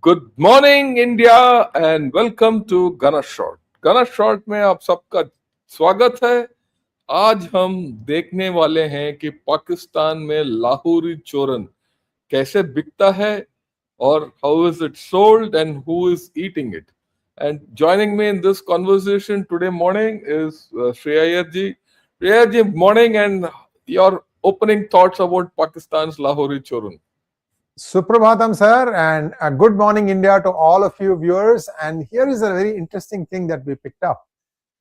Good morning India and welcome to Gana short. Gana short में आप सबका स्वागत है। आज हम देखने वाले हैं कि पाकिस्तान में लाहौरी चूरन कैसे बिकता है और how is it sold and who is eating it. And joining me in this conversation today morning is Sree Iyer ji. Sree Iyer ji, morning, and your opening thoughts about Pakistan's Lahori churun. Suprabhatam, sir, and a good morning, India, to all of you viewers. And here is a very interesting thing that we picked up.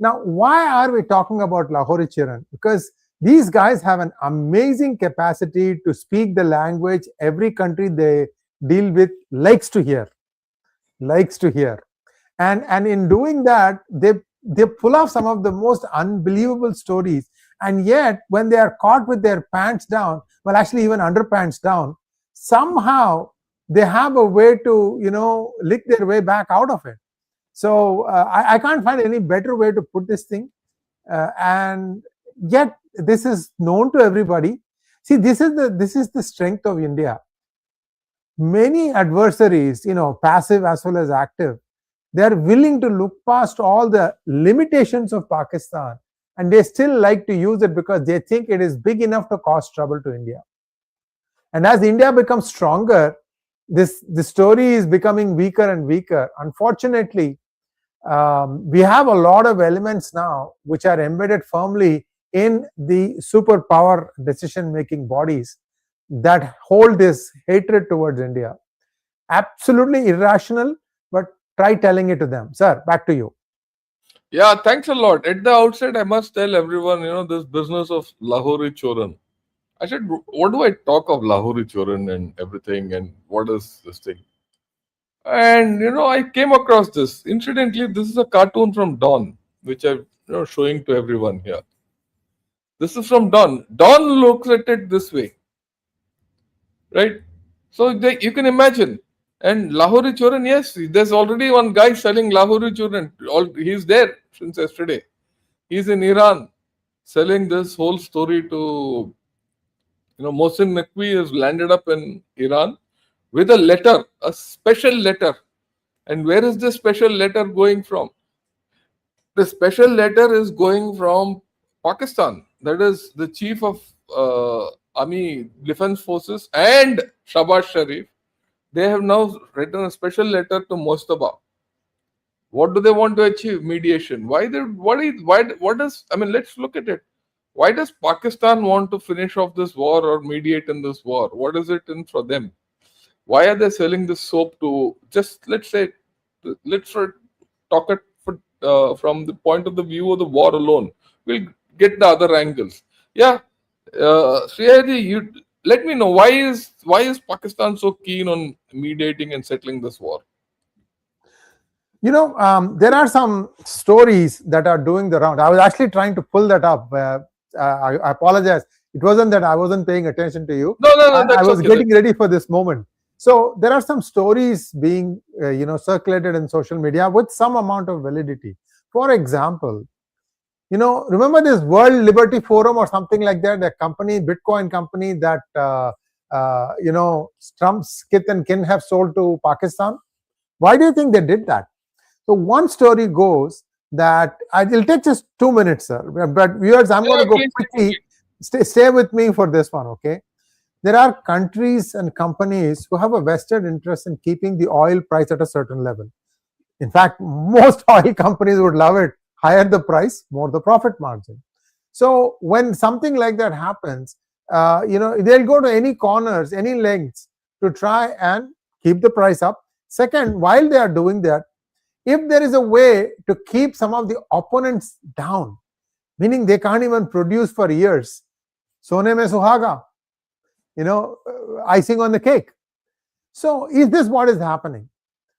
Now, why are we talking about Lahori Churan? Because these guys have an amazing capacity to speak the language every country they deal with likes to hear. And in doing that, they pull off some of the most unbelievable stories. And yet, when they are caught with their pants down, well, actually even underpants down, somehow they have a way to lick their way back out of it. So I can't find any better way to put this thing, and yet this is known to everybody. See, this is the strength of India. Many adversaries, passive as well as active, they are willing to look past all the limitations of Pakistan, and they still like to use it because they think it is big enough to cause trouble to India. And as India becomes stronger, the story is becoming weaker and weaker. Unfortunately, we have a lot of elements now which are embedded firmly in the superpower decision-making bodies that hold this hatred towards India. Absolutely irrational, but try telling it to them. Sir, back to you. Yeah, thanks a lot. At the outset, I must tell everyone, this business of Lahori churun. I said, what do I talk of Lahori churun and everything, and what is this thing? And I came across this. Incidentally, this is a cartoon from Dawn, which I'm showing to everyone here. This is from Dawn. Dawn looks at it this way, right? So you can imagine. And Lahori churun, yes, there's already one guy selling Lahori churun. He's there since yesterday. He's in Iran selling this whole story to Mohsin Naqvi has landed up in Iran with a letter, a special letter. And where is this special letter going from? The special letter is going from Pakistan. That is the chief of Army Defense Forces and Shahbaz Sharif. They have now written a special letter to 𝗪𝗧𝗏. What do they want to achieve? Mediation. Let's look at it. Why does Pakistan want to finish off this war or mediate in this war? What is it in for them? Why are they selling this soap to let's talk it from the point of the view of the war alone. We'll get the other angles. Yeah, Sree, you let me know why is Pakistan so keen on mediating and settling this war? There are some stories that are doing the round. I was actually trying to pull that up. I apologize. It wasn't that I wasn't paying attention to you. No. I was getting ready for this moment. So there are some stories being circulated in social media with some amount of validity. For example, remember this World Liberty Forum or something like that, the company, Bitcoin company that Trump's kith and kin have sold to Pakistan? Why do you think they did that? So one story goes that it'll take just 2 minutes, sir. But viewers, I'm going to go quickly. Stay with me for this one, okay? There are countries and companies who have a vested interest in keeping the oil price at a certain level. In fact, most oil companies would love it. Higher the price, more the profit margin. So when something like that happens, they'll go to any corners, any lengths to try and keep the price up. Second, while they are doing that, if there is a way to keep some of the opponents down, meaning they can't even produce for years, 𝗠𝗎 mein suhaga, icing on the cake. So is this what is happening?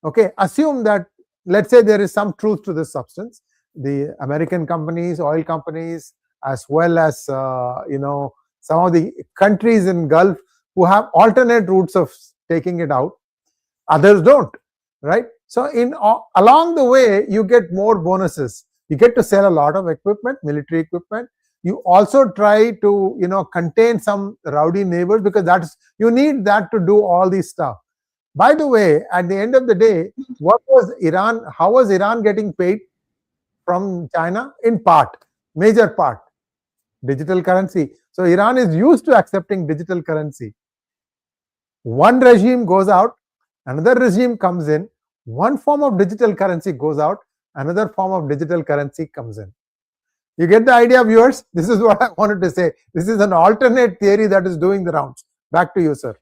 Okay, assume that, let's say there is some truth to this substance. The American companies, oil companies, as well as some of the countries in Gulf who have alternate routes of taking it out, others don't, right? So along the way, you get more bonuses. You get to sell a lot of equipment, military equipment. You also try to contain some rowdy neighbors, because you need that to do all this stuff. By the way, at the end of the day, what was Iran? How was Iran getting paid from China? In part, major part, digital currency. So Iran is used to accepting digital currency. One regime goes out, another regime comes in, one form of digital currency goes out, another form of digital currency comes in. You get the idea, viewers? This is what I wanted to say. This is an alternate theory that is doing the rounds. Back to you, sir.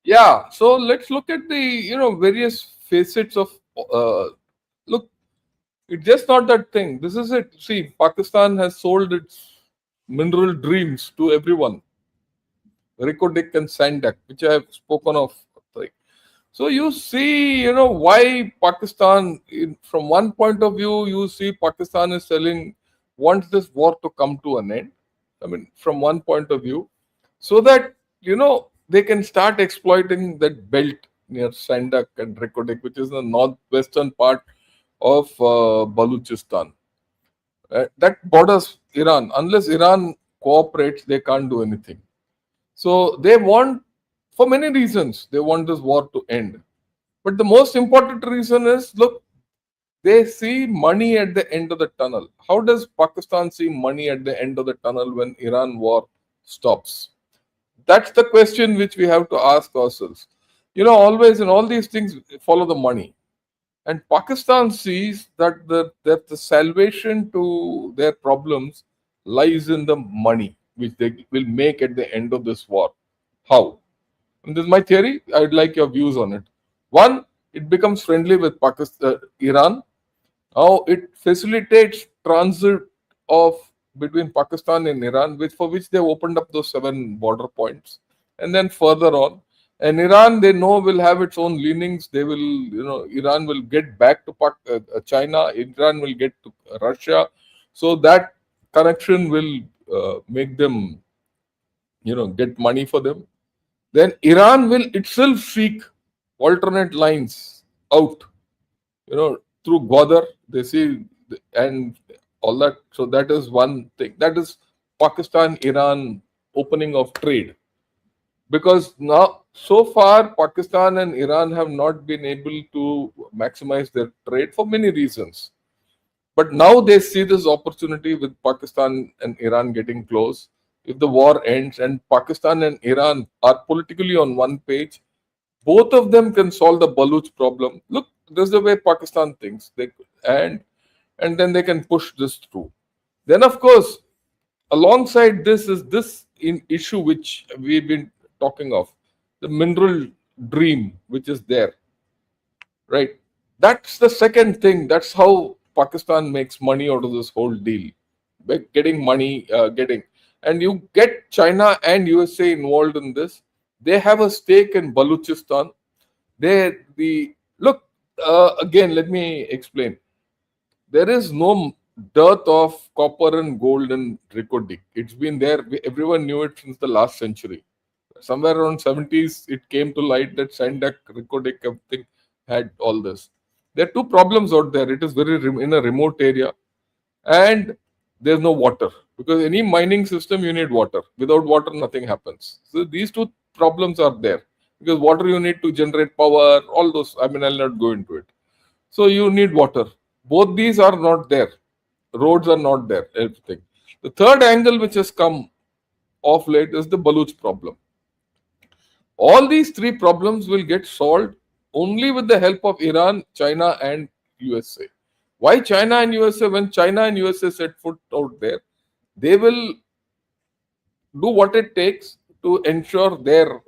Yeah, so let's look at the various facets of look. It's just not that thing. This is it. See, Pakistan has sold its mineral dreams to everyone. Reko Diq and 𝗓𝗪𝗏, which I have spoken of. Like, so you see, why Pakistan, from one point of view, you see Pakistan is wants this war to come to an end. I mean, from one point of view, so that, they can start exploiting that belt near 𝗓𝗪𝗏 and Reko Diq, which is the northwestern part of Baluchistan. That borders Iran. Unless Iran cooperates, they can't do anything. So they want, for many reasons, they want this war to end. But the most important reason is, look, they see money at the end of the tunnel. How does Pakistan see money at the end of the tunnel when Iran war stops? That's the question which we have to ask ourselves. Always in all these things, follow the money. And Pakistan sees that the salvation to their problems lies in the money which they will make at the end of this war. How? And this is my theory. I would like your views on it. One, it becomes friendly with Iran. Now it facilitates transit of between Pakistan and Iran, for which they opened up those 7 border points. And then further on, and Iran, they know, will have its own leanings. They will, Iran will get back to China. Iran will get to Russia. So that connection will make them, get money for them. Then Iran will itself seek alternate lines out, through Gwadar. They see, and all that. So that is one thing. That is Pakistan-Iran opening of trade. Because now, so far, Pakistan and Iran have not been able to maximize their trade for many reasons. But now they see this opportunity with Pakistan and Iran getting close. If the war ends and Pakistan and Iran are politically on one page, both of them can solve the Baluch problem. Look, this is the way Pakistan thinks. And then they can push this through. Then, of course, alongside this is this issue which we've been talking of, the mineral dream which is there, right? That's the second thing. That's how Pakistan makes money out of this whole deal. By getting money, and you get China and USA involved in this. They have a stake in Baluchistan. Look, again, let me explain. There is no dearth of copper and gold in Reko Diq. It's been there. Everyone knew it since the last century. Somewhere around 70s, it came to light that 𝗓𝗪𝗏, Reko Diq, everything had all this. There are two problems out there. It is in a remote area, and there's no water. Because any mining system, you need water. Without water, nothing happens. So these two problems are there. Because water you need to generate power, all those. I mean, I'll not go into it. So you need water. Both these are not there. Roads are not there. Everything. The third angle which has come of late is the Baluch problem. All these 3 problems will get solved only with the help of Iran, China, and USA. Why China and USA? When China and USA set foot out there, they will do what it takes to ensure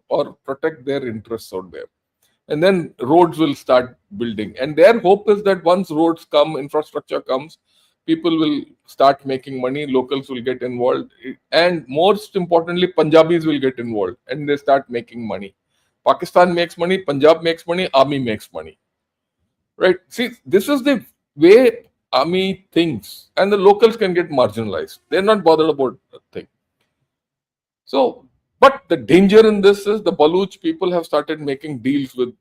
or protect their interests out there. And then roads will start building. And their hope is that once roads come, infrastructure comes, people will start making money, locals will get involved, and most importantly, Punjabis will get involved and they start making money. Pakistan makes money, Punjab makes money, army makes money. Right? See, this is the way army thinks, and the locals can get marginalized. They're not bothered about the thing. So, but the danger in this is the Baluch people have started making deals with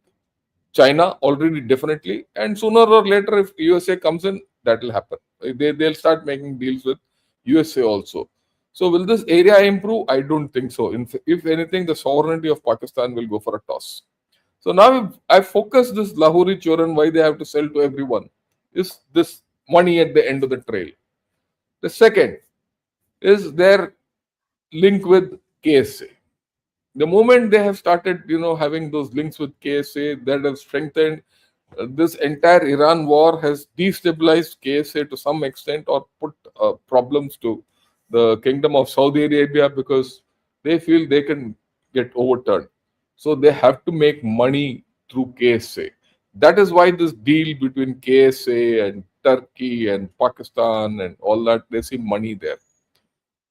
China already, definitely, and sooner or later, if USA comes in, that will happen. They'll start making deals with USA also. So will this area improve? I don't think so. If anything, the sovereignty of Pakistan will go for a toss. So now I focus this Lahori Churan, why they have to sell to everyone, is this money at the end of the trail. The second is their link with KSA. The moment they have started, having those links with KSA, that have strengthened this entire Iran war, has destabilized KSA to some extent, or put problems to the kingdom of Saudi Arabia, because they feel they can get overturned. So they have to make money through KSA. That is why this deal between KSA and Turkey and Pakistan and all that, they see money there.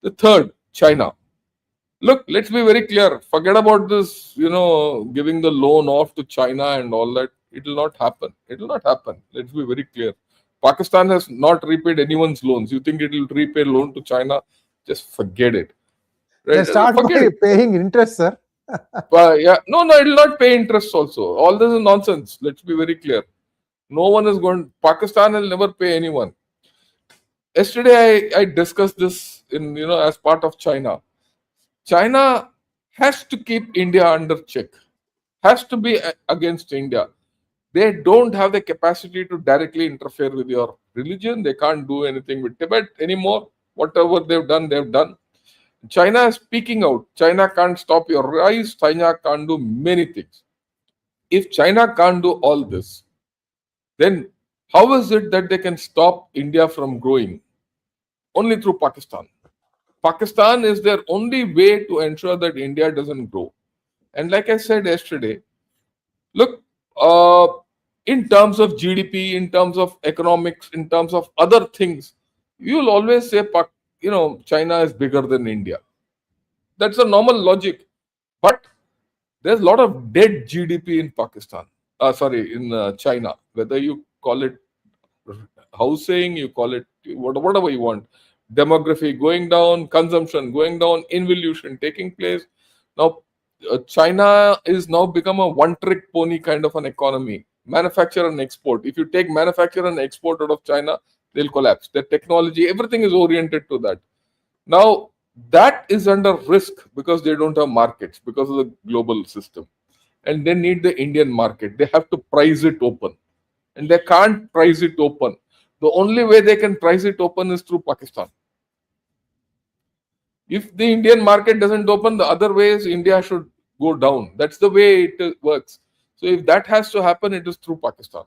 The third, China. Look, let's be very clear. Forget about this, giving the loan off to China and all that. It will not happen. It will not happen. Let's be very clear. Pakistan has not repaid anyone's loans. You think it will repay loan to China? Just forget it. They Right? start Forget by it. paying interest, sir. Yeah. No, it will not pay interest also. All this is nonsense. Let's be very clear. No one is going. Pakistan will never pay anyone. Yesterday, I discussed this in, as part of China. China has to keep India under check, has to be against India. They don't have the capacity to directly interfere with your religion. They can't do anything with Tibet anymore. Whatever they've done, they've done. China is speaking out. China can't stop your rise. China can't do many things. If China can't do all this, then how is it that they can stop India from growing? Only through Pakistan. Pakistan is their only way to ensure that India doesn't grow. And like I said yesterday, look, in terms of GDP, in terms of economics, in terms of other things, you'll always say, China is bigger than India. That's a normal logic. But there's a lot of dead GDP in Pakistan. In China. Whether you call it housing, you call it whatever you want. Demography going down, consumption going down, involution taking place. Now, China is now become a one-trick pony kind of an economy. Manufacture and export. If you take manufacture and export out of China, they'll collapse. Their technology, everything is oriented to that. Now, that is under risk because they don't have markets, because of the global system. And they need the Indian market. They have to price it open. And they can't price it open. The only way they can price it open is through Pakistan. If the Indian market doesn't open, the other ways India should go down. That's the way it works. So if that has to happen, it is through Pakistan.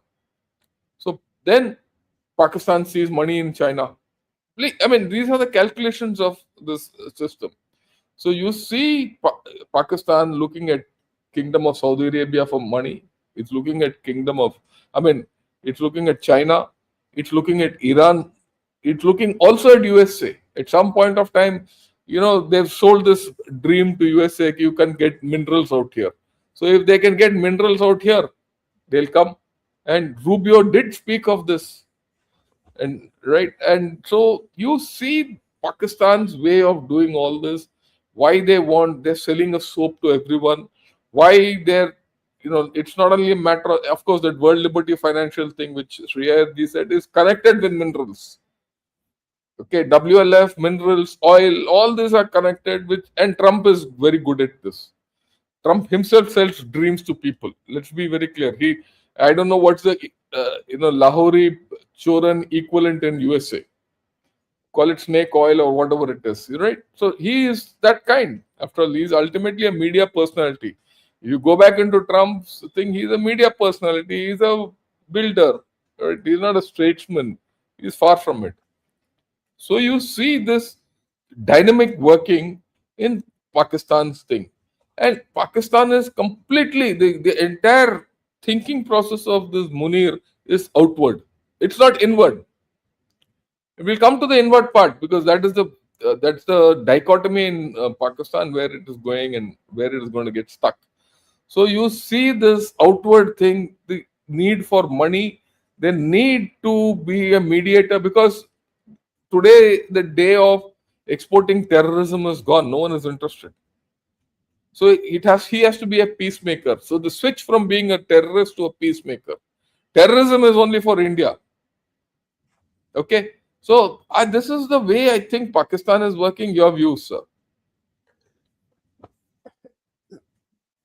So then Pakistan sees money in China. I mean, these are the calculations of this system. So you see Pakistan looking at Kingdom of Saudi Arabia for money. It's looking at it's looking at China. It's looking at Iran. It's looking also at USA. At some point of time, they've sold this dream to USA. You can get minerals out here. So if they can get minerals out here, they'll come. And Rubio did speak of this. And so you see Pakistan's way of doing all this, why they're selling a soap to everyone, why it's not only a matter of course, that World Liberty Financial thing, which Sree Iyer said, is connected with minerals. Okay, WLF, minerals, oil, all these are connected with, and Trump is very good at this. Trump himself sells dreams to people. Let's be very clear. I don't know what's the Lahori Churan equivalent in USA. Call it snake oil or whatever it is, right? So he is that kind. After all, he's ultimately a media personality. You go back into Trump's thing, he's a media personality. He's a builder. Right? He's not a statesman. He's far from it. So you see this dynamic working in Pakistan's thing. And Pakistan is completely, the entire thinking process of this Munir is outward. It's not inward. We'll come to the inward part, because that's the dichotomy in Pakistan, where it is going and where it is going to get stuck. So you see this outward thing, the need for money, the need to be a mediator, because today the day of exporting terrorism is gone. No one is interested. So he has to be a peacemaker. So the switch from being a terrorist to a peacemaker. Terrorism is only for India. Okay. So this is the way I think Pakistan is working. Your views, sir?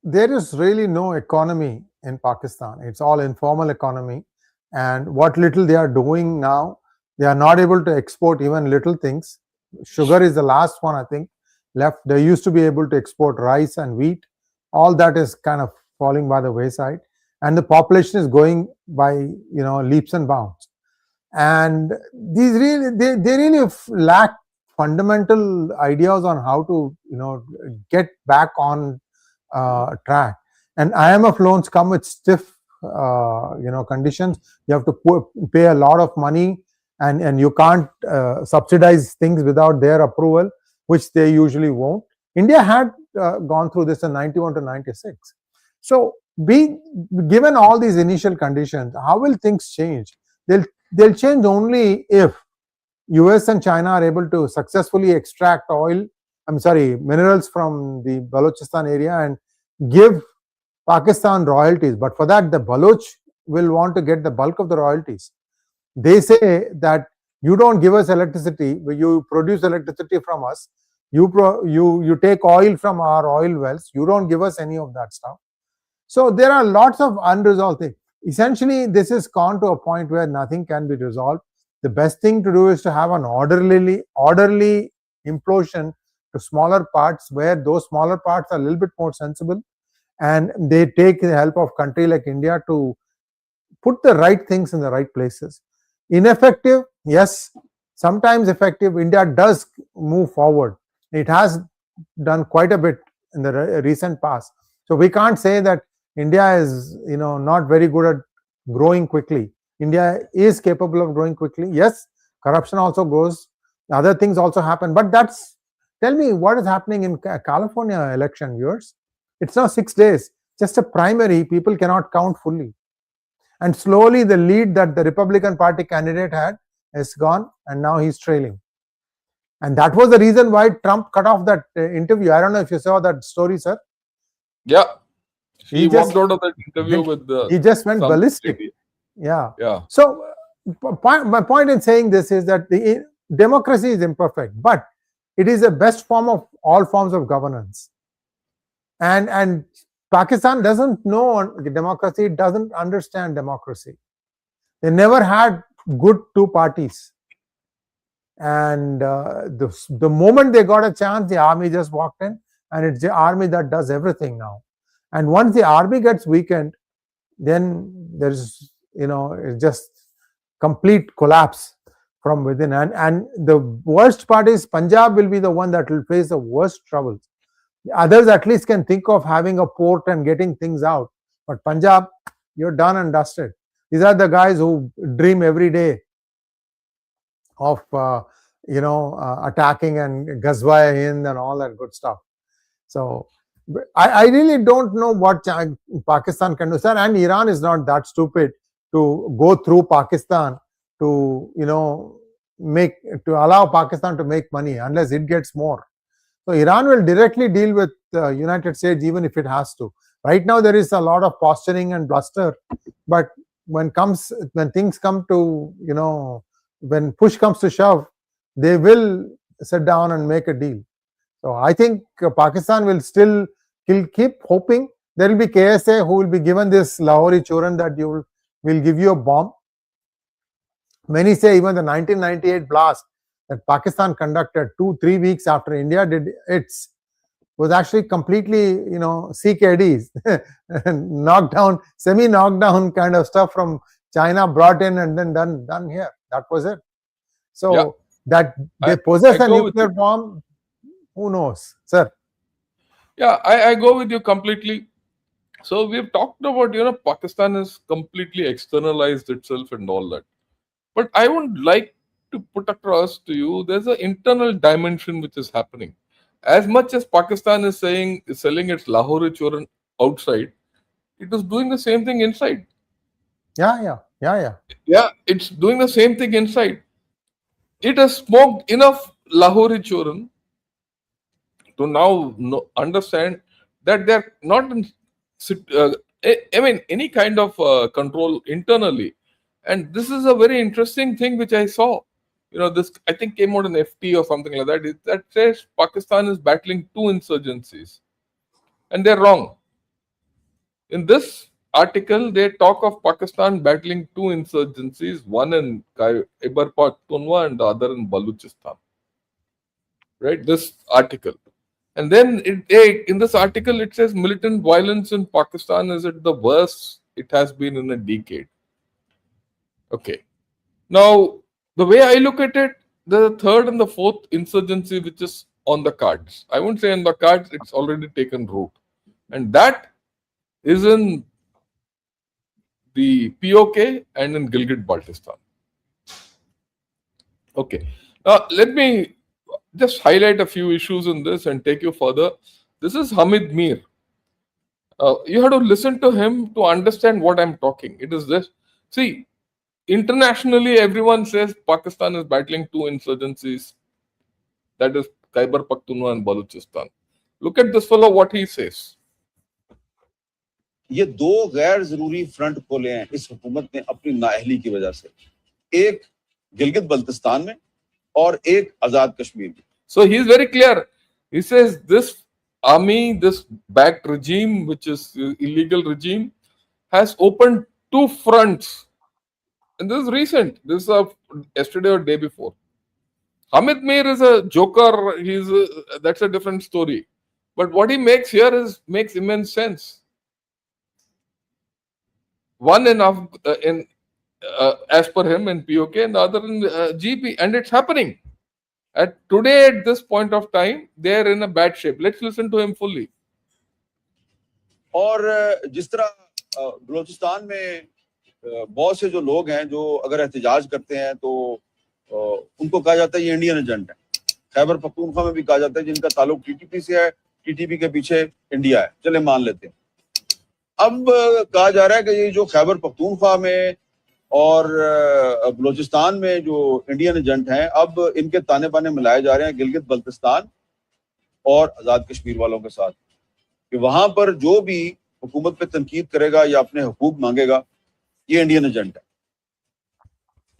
There is really no economy in Pakistan. It's all informal economy, and what little they are doing now, they are not able to export even little things. Sugar is the last one, I think, left. They used to be able to export rice and wheat. All that is kind of falling by the wayside, and the population is going by leaps and bounds. And these really they really lack fundamental ideas on how to get back on track. And IMF loans come with stiff conditions. You have to pay a lot of money, and you can't subsidize things without their approval, which they usually won't. India had gone through this in 91 to 96. So given all these initial conditions, how will things change? They'll change only if US and China are able to successfully extract minerals from the Baluchistan area and give Pakistan royalties. But for that, the Baloch will want to get the bulk of the royalties. They say that you don't give us electricity, but you produce electricity from us. You take oil from our oil wells. You don't give us any of that stuff. So there are lots of unresolved things. Essentially, this has gone to a point where nothing can be resolved. The best thing to do is to have an orderly implosion to smaller parts, where those smaller parts are a little bit more sensible, and they take the help of country like India to put the right things in the right places. Ineffective, yes. Sometimes effective. India does move forward. It has done quite a bit in the recent past. So we can't say that India is not very good at growing quickly. India is capable of growing quickly. Yes, corruption also goes. Other things also happen. But tell me what is happening in California election, viewers. It's now 6 days. Just a primary, people cannot count fully. And slowly the lead that the Republican Party candidate had is gone, and now he's trailing. And that was the reason why Trump cut off that interview. I don't know if you saw that story, sir. Yeah. He walked out of that interview with he just went ballistic. Lady. Yeah. So my point in saying this is that the democracy is imperfect, but it is the best form of all forms of governance. And Pakistan doesn't know democracy. It doesn't understand democracy. They never had good two parties. And the moment they got a chance, the army just walked in, and it's the army that does everything now. And once the army gets weakened, then there's it's just complete collapse from within. And the worst part is Punjab will be the one that will face the worst troubles. The others at least can think of having a port and getting things out. But Punjab, you're done and dusted. These are the guys who dream every day of attacking and 𝗥𝗘𝗙𝗪 Hind and all that good stuff. So I really don't know what Pakistan can do, sir. And Iran is not that stupid to go through Pakistan to allow Pakistan to make money unless it gets more. So Iran will directly deal with the United States even if it has to. Right now there is a lot of posturing and bluster, but when things come to when push comes to shove, they will sit down and make a deal. So I think Pakistan will still keep hoping. There will be KSA who will be given this Lahori Churan that will give you a bomb. Many say even the 1998 blast that Pakistan conducted 2-3 weeks after India did its was actually completely 𝗥𝗙𝗪𝗔 knockdown, semi-knockdown kind of stuff from China brought in and then done here. That was it. So that they possess a nuclear bomb, who knows, sir? Yeah, I go with you completely. So we've talked about Pakistan has completely externalized itself and all that. But I would like to put across to you, there's an internal dimension which is happening. As much as Pakistan is selling its Lahori Churan outside, it is doing the same thing inside. Yeah, it's doing the same thing inside. It has smoked enough Lahori Churan to now understand that they're not in, any kind of control internally. And this is a very interesting thing which I saw. This I think came out in FT or something like that. That says Pakistan is battling two insurgencies, and they're wrong. In this, article, they talk of Pakistan battling two insurgencies, one in Khyber Pakhtunkhwa and the other in Baluchistan. Right? This article. And then in this article, it says militant violence in Pakistan is at the worst it has been in a decade. Okay. Now, the way I look at it, the third and the fourth insurgency, which is on the cards. I won't say on the cards, it's already taken root. And that is in the POK and in Gilgit-Baltistan. Okay. Now, let me just highlight a few issues in this and take you further. This is Hamid Mir. You have to listen to him to understand what I'm talking. It is this. See, internationally, everyone says Pakistan is battling two insurgencies. That is Khyber Pakhtunkhwa and Baluchistan. Look at this fellow, what he says. ये दो गैर जरूरी front खोले हैं इस हुकूमत ने अपनी नाअहली की वजह से, एक गिलगित बल्तिस्तान में और एक आजाद कश्मीर में. So he is very clear. He says this army, this backed regime, which is illegal regime, has opened two fronts. And this is recent. This is yesterday or day before. Hamid Mir is a joker. That's a different story. But what he makes here makes immense sense. One as per him in POK and the other in GP, and it's happening. Today, at this point of time, they are in a bad shape. Let's listen to him fully. और जिस तरह बलूचिस्तान में बहुत से जो लोग हैं जो अगर एहतजाज करते हैं तो उनको कहा जाता है ये इंडियन एजेंट है. खैबर पख्तूनख्वा में भी कहा जाता है जिनका ताल्लुक टीटीपी से है, टीटीपी के पीछे इंडिया है, चले मान लेते हैं. अब कहा जा रहा है कि ये जो खैबर पख्तूनख्वा में और बलूचिस्तान में जो इंडियन एजेंट हैं, अब इनके ताने बाने मिलाए जा रहे हैं गिलगित बल्तिस्तान और आजाद कश्मीर वालों के साथ, कि वहां पर जो भी हुकूमत पे तनकीद करेगा या अपने हुकूक मांगेगा, ये इंडियन एजेंट है.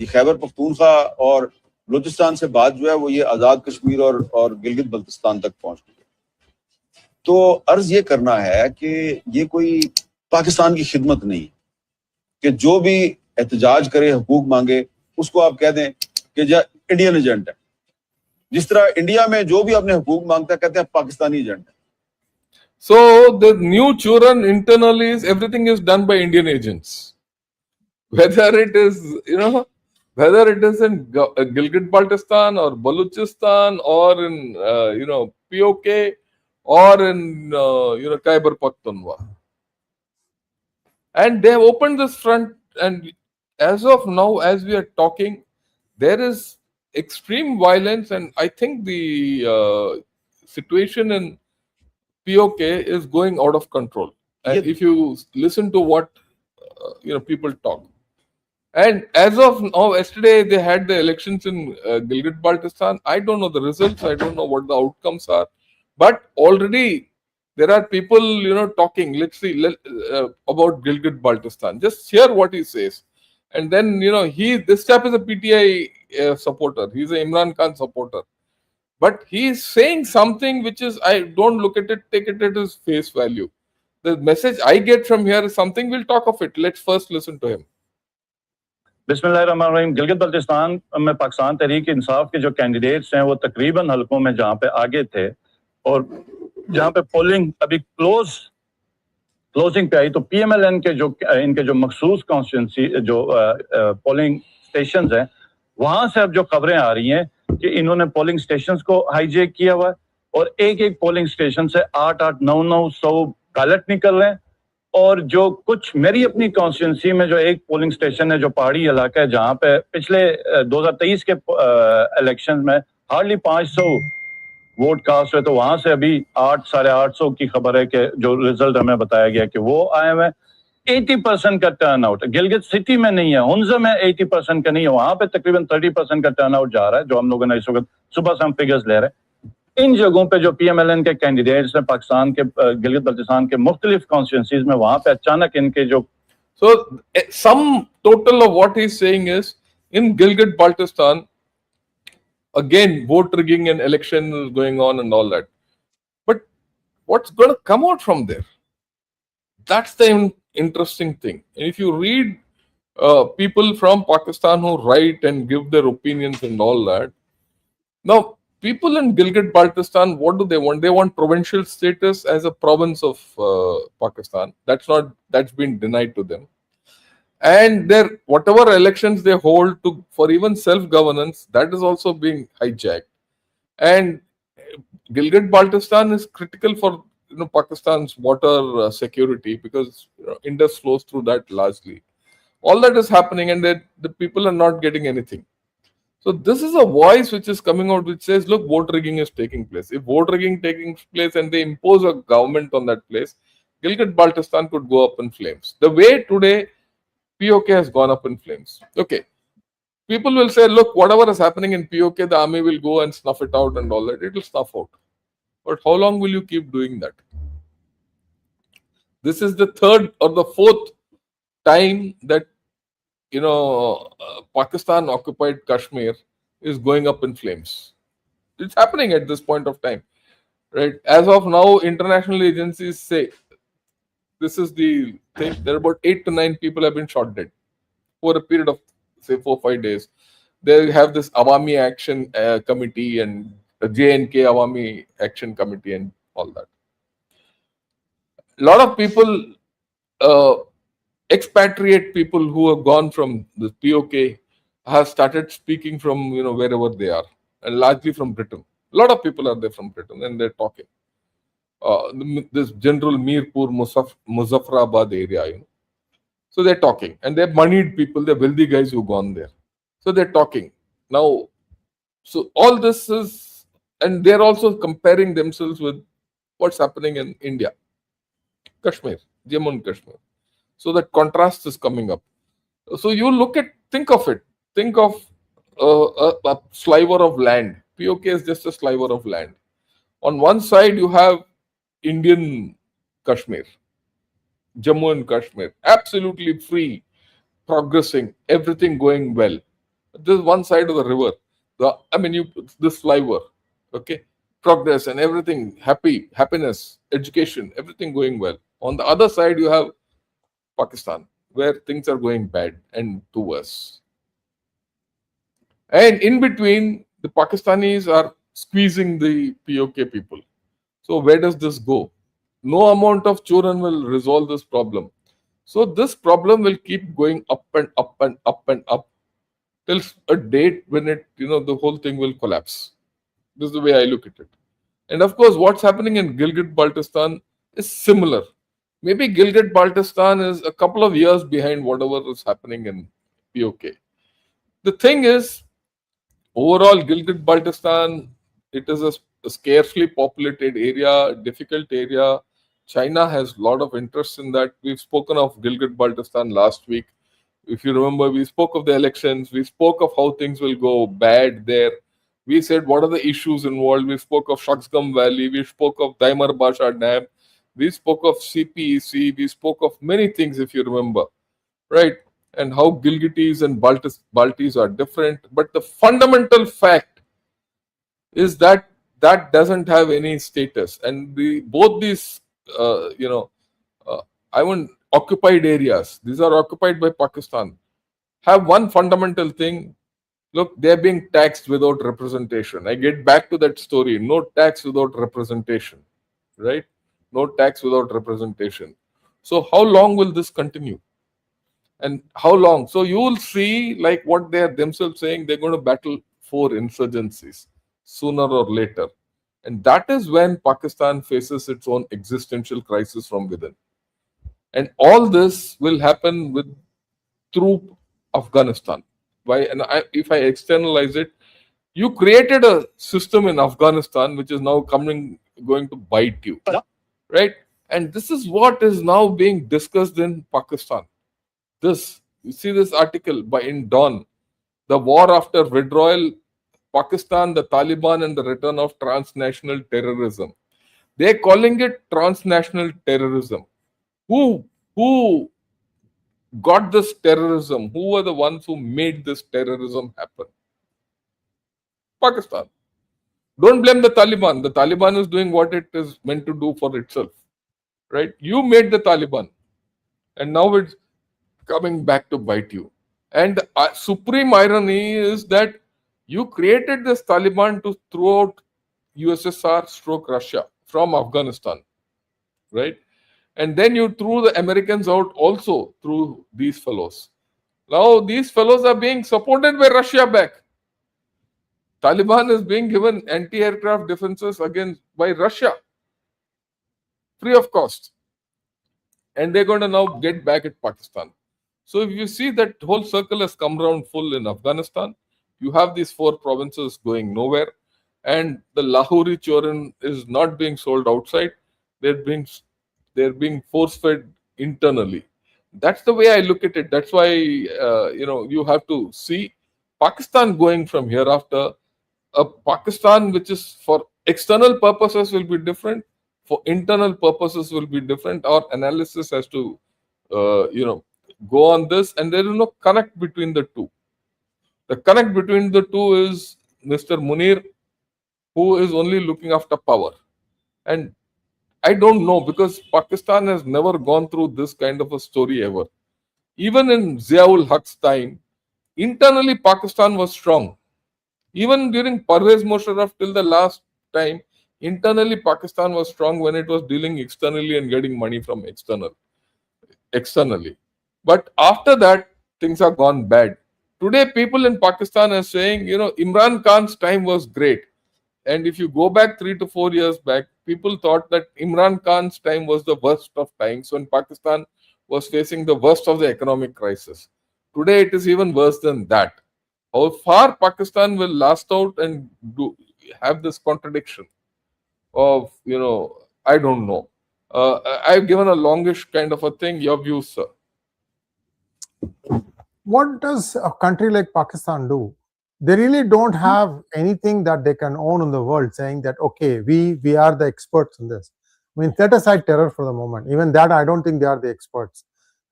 ये खैबर पख्तूनख्वा और बलूचिस्तान से बात जो है वो ये आजाद कश्मीर और गिलगित बल्तिस्तान तक पहुंच गई. तो अर्ज ये करना है कि ये कोई पाकिस्तान की खिदमत नहीं कि जो भी एहतजाज करे, हुकूक मांगे, उसको आप कह दें कि इंडियन एजेंट है. जिस तरह इंडिया में जो भी अपने हुकूक मांगता है कहते हैं पाकिस्तानी एजेंट है. So the new Churan internally is everything is done by Indian agents. Whether it is in Gilgit-Baltistan or Baluchistan or in POK or in Khyber Pakhtunkhwa. And they have opened this front, and as of now, as we are talking, there is extreme violence, and I think the situation in POK is going out of control. And if you listen to what people talk, and as of now, yesterday they had the elections in Gilgit-Baltistan. I don't know the results. I don't know what the outcomes are, but already there are people talking. Let's see about Gilgit-Baltistan. Just hear what he says, and then this chap is a PTI supporter. He's an Imran Khan supporter. But he is saying something which is, I don't take it at his face value. The message I get from here is something, we'll talk of it. Let's first listen to him. बिस्मिल्लाहिर्रहमानिर्रहीम. गिलगित बल्तिस्तान में पाकिस्तान तहरीक इंसाफ के जो candidates हैं वो तकरीबन हलकों में जहाँ पे आगे थे और जहाँ पे पोलिंग अभी क्लोजिंग पे आई, तो PMLN के इनके जो मखसूस कॉन्स्टिट्यूंसी जो पोलिंग स्टेशंस हैं, वहां से अब जो खबरें आ रही हैं कि इन्होंने पोलिंग स्टेशंस को हाईजैक किया हुआ है और एक पोलिंग स्टेशन से 8-8, 9-9 बैलेट निकल रहे हैं. और जो कुछ मेरी अपनी कॉन्स्टिट्यूंसी में जो एक पोलिंग स्टेशन है जो पहाड़ी इलाका है, जहाँ पे पिछले 2023 के इलेक्शन में हार्डली 500 वोट कास्ट हुए, तो वहां से अभी 800-850 की खबर है कि जो रिजल्ट हमें बताया गया कि वो आए हुए. 80% का टर्न आउट गिलगित सिटी में नहीं है, हुंजा में 80% का नहीं है, वहां पे तकरीबन 30% का टर्न आउट जा रहा है, जो हम लोगों ने इस वक्त सुबह से हम फिगर्स ले रहे हैं. इन जगहों पे जो PMLN के कैंडिडेट्स हैं पाकिस्तान के गिलगित बल्तिस्तान के मुख्तलिफ कॉन्स्टिट्यूंसीज में, वहां पे अचानक इनके जो sum total of what he's saying is in Gilgit-Baltistan, again vote rigging and election is going on and all that. But what's going to come out from there? That's the interesting thing. And if you read people from Pakistan who write and give their opinions and all that, now people in Gilgit-Baltistan, what do they want? They want provincial status as a province of Pakistan. That's been denied to them. And their whatever elections they hold to for even self-governance, that is also being hijacked. And Gilgit-Baltistan is critical for Pakistan's water security, because Indus flows through that largely. All that is happening, and the people are not getting anything. So this is a voice which is coming out which says, look, vote rigging is taking place. If vote rigging taking place and they impose a government on that place, Gilgit-Baltistan could go up in flames. The way today POK has gone up in flames. Okay. People will say, look, whatever is happening in POK, the army will go and snuff it out and all that. It will snuff out. But how long will you keep doing that? This is the third or the fourth time that Pakistan occupied Kashmir is going up in flames. It's happening at this point of time, right? As of now, international agencies say this is the thing. There are about 8 to 9 people have been shot dead over a period of say 4 or 5 days. They have this Awami Action Committee and the JNK Awami Action Committee and all that. A lot of people, expatriate people who have gone from the POK, have started speaking from wherever they are, and largely from Britain. A lot of people are there from Britain, and they're talking. This general Mirpur, Muzaffarabad area, so they're talking, and they're moneyed people, they're wealthy guys who've gone there. So they're talking now. So all this is, and they're also comparing themselves with what's happening in India, Kashmir, Jammu and Kashmir. So that contrast is coming up. So you think of it. Think of a sliver of land. POK is just a sliver of land. On one side, you have Indian Kashmir, Jammu and Kashmir, absolutely free, progressing, everything going well. This is one side of the river. This sliver, okay, progress and everything, happiness, education, everything going well. On the other side, you have Pakistan, where things are going bad and to worse. And in between, the Pakistanis are squeezing the POK people. So where does this go? No amount of Churan will resolve this problem. So this problem will keep going up and up and up and up till a date when the whole thing will collapse. This is the way I look at it. And of course, what's happening in Gilgit-Baltistan is similar. Maybe Gilgit-Baltistan is a couple of years behind whatever is happening in POK. The thing is, overall, Gilgit-Baltistan, it is a scarcely populated area, difficult area. China has a lot of interest in that. We've spoken of Gilgit-Baltistan last week. If you remember, we spoke of the elections. We spoke of how things will go bad there. We said, what are the issues involved? We spoke of Shaksgam Valley. We spoke of 𝗎𝗓𝗏 Dam. We spoke of CPEC. We spoke of many things, if you remember, right? And how Gilgitis and Baltis are different. But the fundamental fact is that doesn't have any status. And both these, occupied areas, these are occupied by Pakistan, have one fundamental thing. Look, they're being taxed without representation. I get back to that story. No tax without representation, right? No tax without representation. So how long will this continue? And how long? So you will see, like what they are themselves saying, they're going to battle for insurgencies sooner or later. And that is when Pakistan faces its own existential crisis from within. And all this will happen through Afghanistan. If I externalize it, you created a system in Afghanistan which is now going to bite you, right? And this is what is now being discussed in Pakistan. You see this article in Dawn, the war after withdrawal, Pakistan, the Taliban, and the return of transnational terrorism. They're calling it transnational terrorism. Who got this terrorism? Who were the ones who made this terrorism happen? Pakistan. Don't blame the Taliban. The Taliban is doing what it is meant to do for itself, right? You made the Taliban. and now it's coming back to bite you. And the supreme irony is that you created this Taliban to throw out USSR stroke Russia from Afghanistan, right? And then you threw the Americans out also through these fellows. Now these fellows are being supported by Russia back. Taliban is being given anti-aircraft defenses against by Russia, free of cost. And they're going to now get back at Pakistan. So if you see that whole circle has come round full in Afghanistan, you have these 4 provinces going nowhere, and the Lahori Churan is not being sold outside. They're being force-fed internally. That's the way I look at it. That's why you have to see Pakistan going from hereafter. A Pakistan which is for external purposes will be different, for internal purposes will be different. Our analysis has to go on this, and there is no connect between the two. The connect between the two is Mr. Munir, who is only looking after power. And I don't know, because Pakistan has never gone through this kind of a story ever. Even in 𝗟𝙑𝗫𝗀𝗀𝗪𝗓𝗍 time, internally Pakistan was strong. Even during Pervez Musharraf till the last time, internally Pakistan was strong when it was dealing externally and getting money from externally. But after that, things have gone bad. Today, people in Pakistan are saying, Imran Khan's time was great. And if you go back 3 to 4 years back, people thought that Imran Khan's time was the worst of times when Pakistan was facing the worst of the economic crisis. Today, it is even worse than that. How far Pakistan will last out and have this contradiction of, I don't know. I've given a longish kind of a thing. Your views, sir. What does a country like Pakistan do? They really don't have anything that they can own in the world saying that, okay, we are the experts in this. I mean, set aside terror for the moment. Even that, I don't think they are the experts.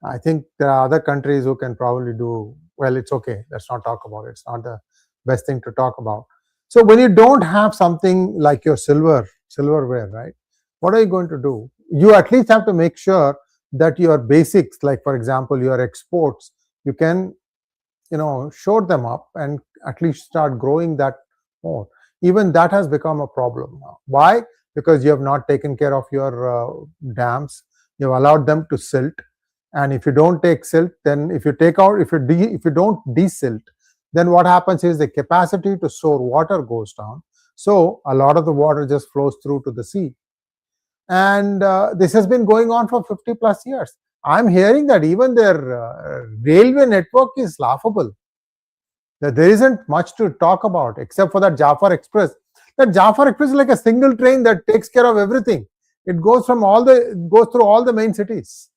I think there are other countries who can probably do, well, it's okay. Let's not talk about it. It's not the best thing to talk about. So when you don't have something like your silverware, right? What are you going to do? You at least have to make sure that your basics, like for example, your exports, you can, shore them up and at least start growing that more. Even that has become a problem now. Why? Because you have not taken care of your dams. You have allowed them to silt. And if you don't take silt, then if you don't desilt, then what happens is the capacity to store water goes down. So a lot of the water just flows through to the sea. And this has been going on for 50 plus years. I'm hearing that even their railway network is laughable. That there isn't much to talk about except for that Jafar Express. That Jafar Express is like a single train that takes care of everything. It goes through all the main cities.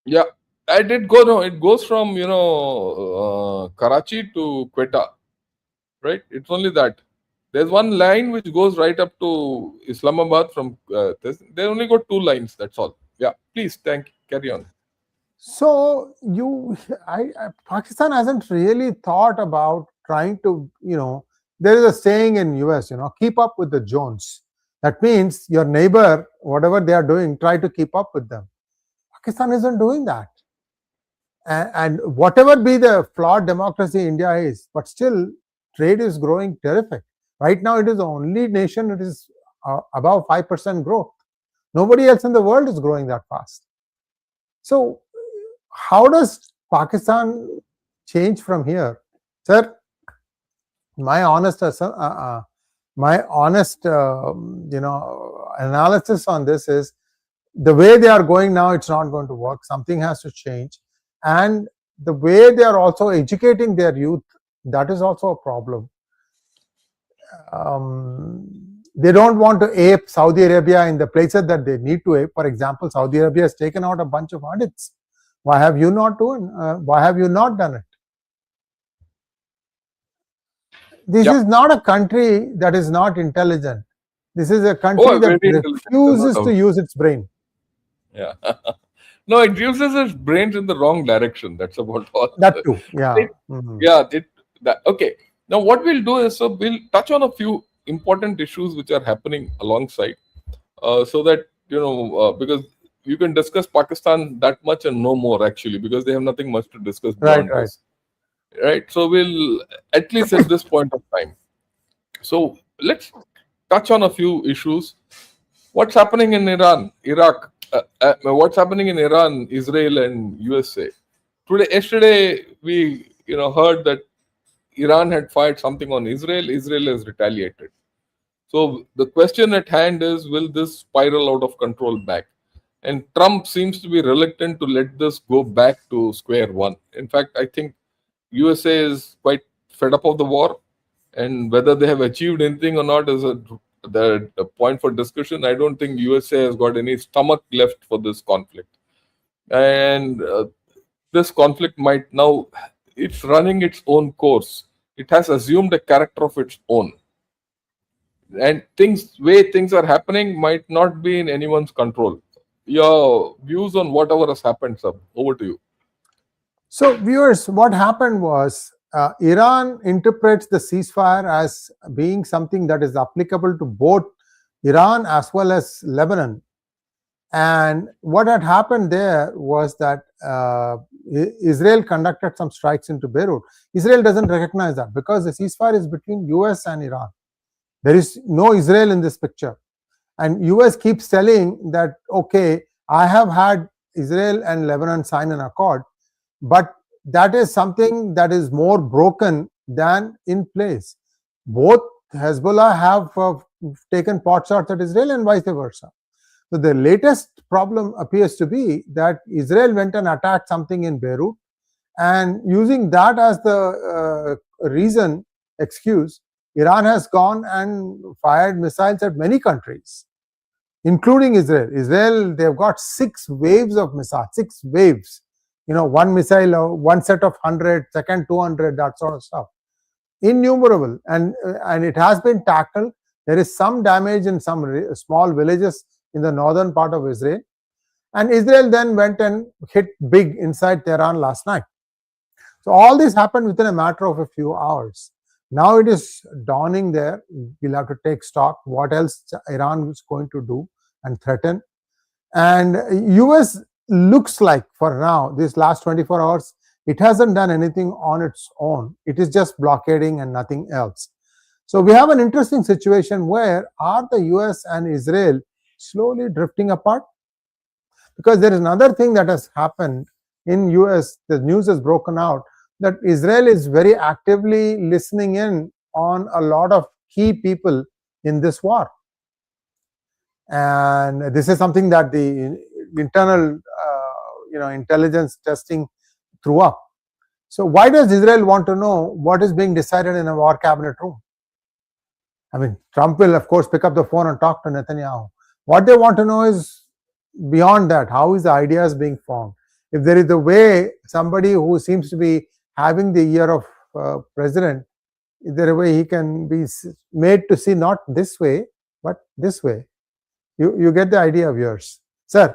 Yeah, I did go. No, it goes from Karachi to Quetta, right? It's only that. There's one line which goes right up to Islamabad from. They only got 2 lines. That's all. Yeah, please, carry on. So Pakistan hasn't really thought about trying to, there is a saying in US, keep up with the Jones. That means your neighbor, whatever they are doing, try to keep up with them. Pakistan isn't doing that. And whatever be the flawed democracy India is, but still trade is growing terrific. Right now, it is the only nation that is above 5% growth. Nobody else in the world is growing that fast. So how does Pakistan change from here? Sir, my honest analysis on this is the way they are going now, it's not going to work. Something has to change. And the way they are also educating their youth, that is also a problem. They don't want to ape Saudi Arabia in the places that they need to ape. For example, Saudi Arabia has taken out a bunch of audits. Why have you not done it? This is not a country that is not intelligent. This is a country that refuses to use its brain. Yeah. No, it uses its brains in the wrong direction. That's about all. That too. Yeah. Okay. Now, what we'll do is, we'll touch on a few important issues which are happening alongside, so that, because you can discuss Pakistan that much and no more actually, because they have nothing much to discuss Right, beyond right. this. Right. So we'll at least at this point of time. So let's touch on a few issues. What's happening in Iran, Iraq? What's happening in Iran, Israel, and USA? Yesterday, we heard that Iran had fired something on Israel. Israel has retaliated. So the question at hand is, will this spiral out of control back? And Trump seems to be reluctant to let this go back to square one. In fact, I think USA is quite fed up of the war, and whether they have achieved anything or not is a point for discussion. I don't think USA has got any stomach left for this conflict. And this conflict might now, it's running its own course. It has assumed a character of its own. And way things are happening might not be in anyone's control. Your views on whatever has happened, sir. Over to you. So, viewers, what happened was Iran interprets the ceasefire as being something that is applicable to both Iran as well as Lebanon. And what had happened there was that Israel conducted some strikes into Beirut. Israel doesn't recognize that because the ceasefire is between US and Iran. There is no Israel in this picture. And US keeps telling that, okay, I have had Israel and Lebanon sign an accord, but that is something that is more broken than in place. Both Hezbollah have taken pot shots at Israel and vice versa. So the latest problem appears to be that Israel went and attacked something in Beirut, and using that as the excuse, Iran has gone and fired missiles at many countries, including Israel. Israel, they've got 6 waves of missiles, 6 waves. One missile, one set of 100, second 200, that sort of stuff. Innumerable. And it has been tackled. There is some damage in some small villages in the northern part of Israel. And Israel then went and hit big inside Tehran last night. So all this happened within a matter of a few hours. Now it is dawning there. We'll have to take stock what else Iran is going to do and threaten. And US looks like for now, these last 24 hours, it hasn't done anything on its own. It is just blockading and nothing else. So we have an interesting situation where are the US and Israel slowly drifting apart? Because there is another thing that has happened in US. The news has broken out that Israel is very actively listening in on a lot of key people in this war. And this is something that the internal intelligence testing threw up. So why does Israel want to know what is being decided in a war cabinet room? I mean, Trump will of course pick up the phone and talk to Netanyahu. What they want to know is beyond that, how is the ideas being formed? If there is a way, somebody who seems to be having the ear of president, is there a way he can be made to see not this way, but this way? You get the idea of yours. Sir,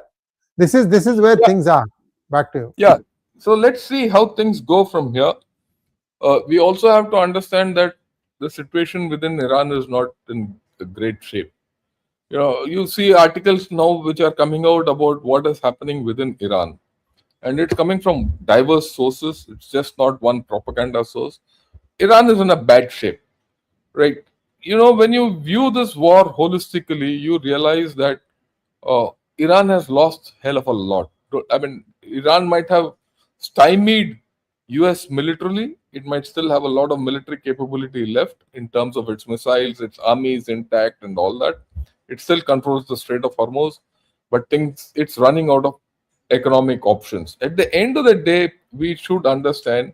this is where things are. Back to you. Yeah. So let's see how things go from here. We also have to understand that the situation within Iran is not in a great shape. You see articles now which are coming out about what is happening within Iran. And it's coming from diverse sources. It's just not one propaganda source. Iran is in a bad shape, right? When you view this war holistically, you realize that Iran has lost hell of a lot. I mean, Iran might have stymied US militarily. It might still have a lot of military capability left in terms of its missiles, its army is intact and all that. It still controls the Strait of Hormuz, but it's running out of economic options. At the end of the day, we should understand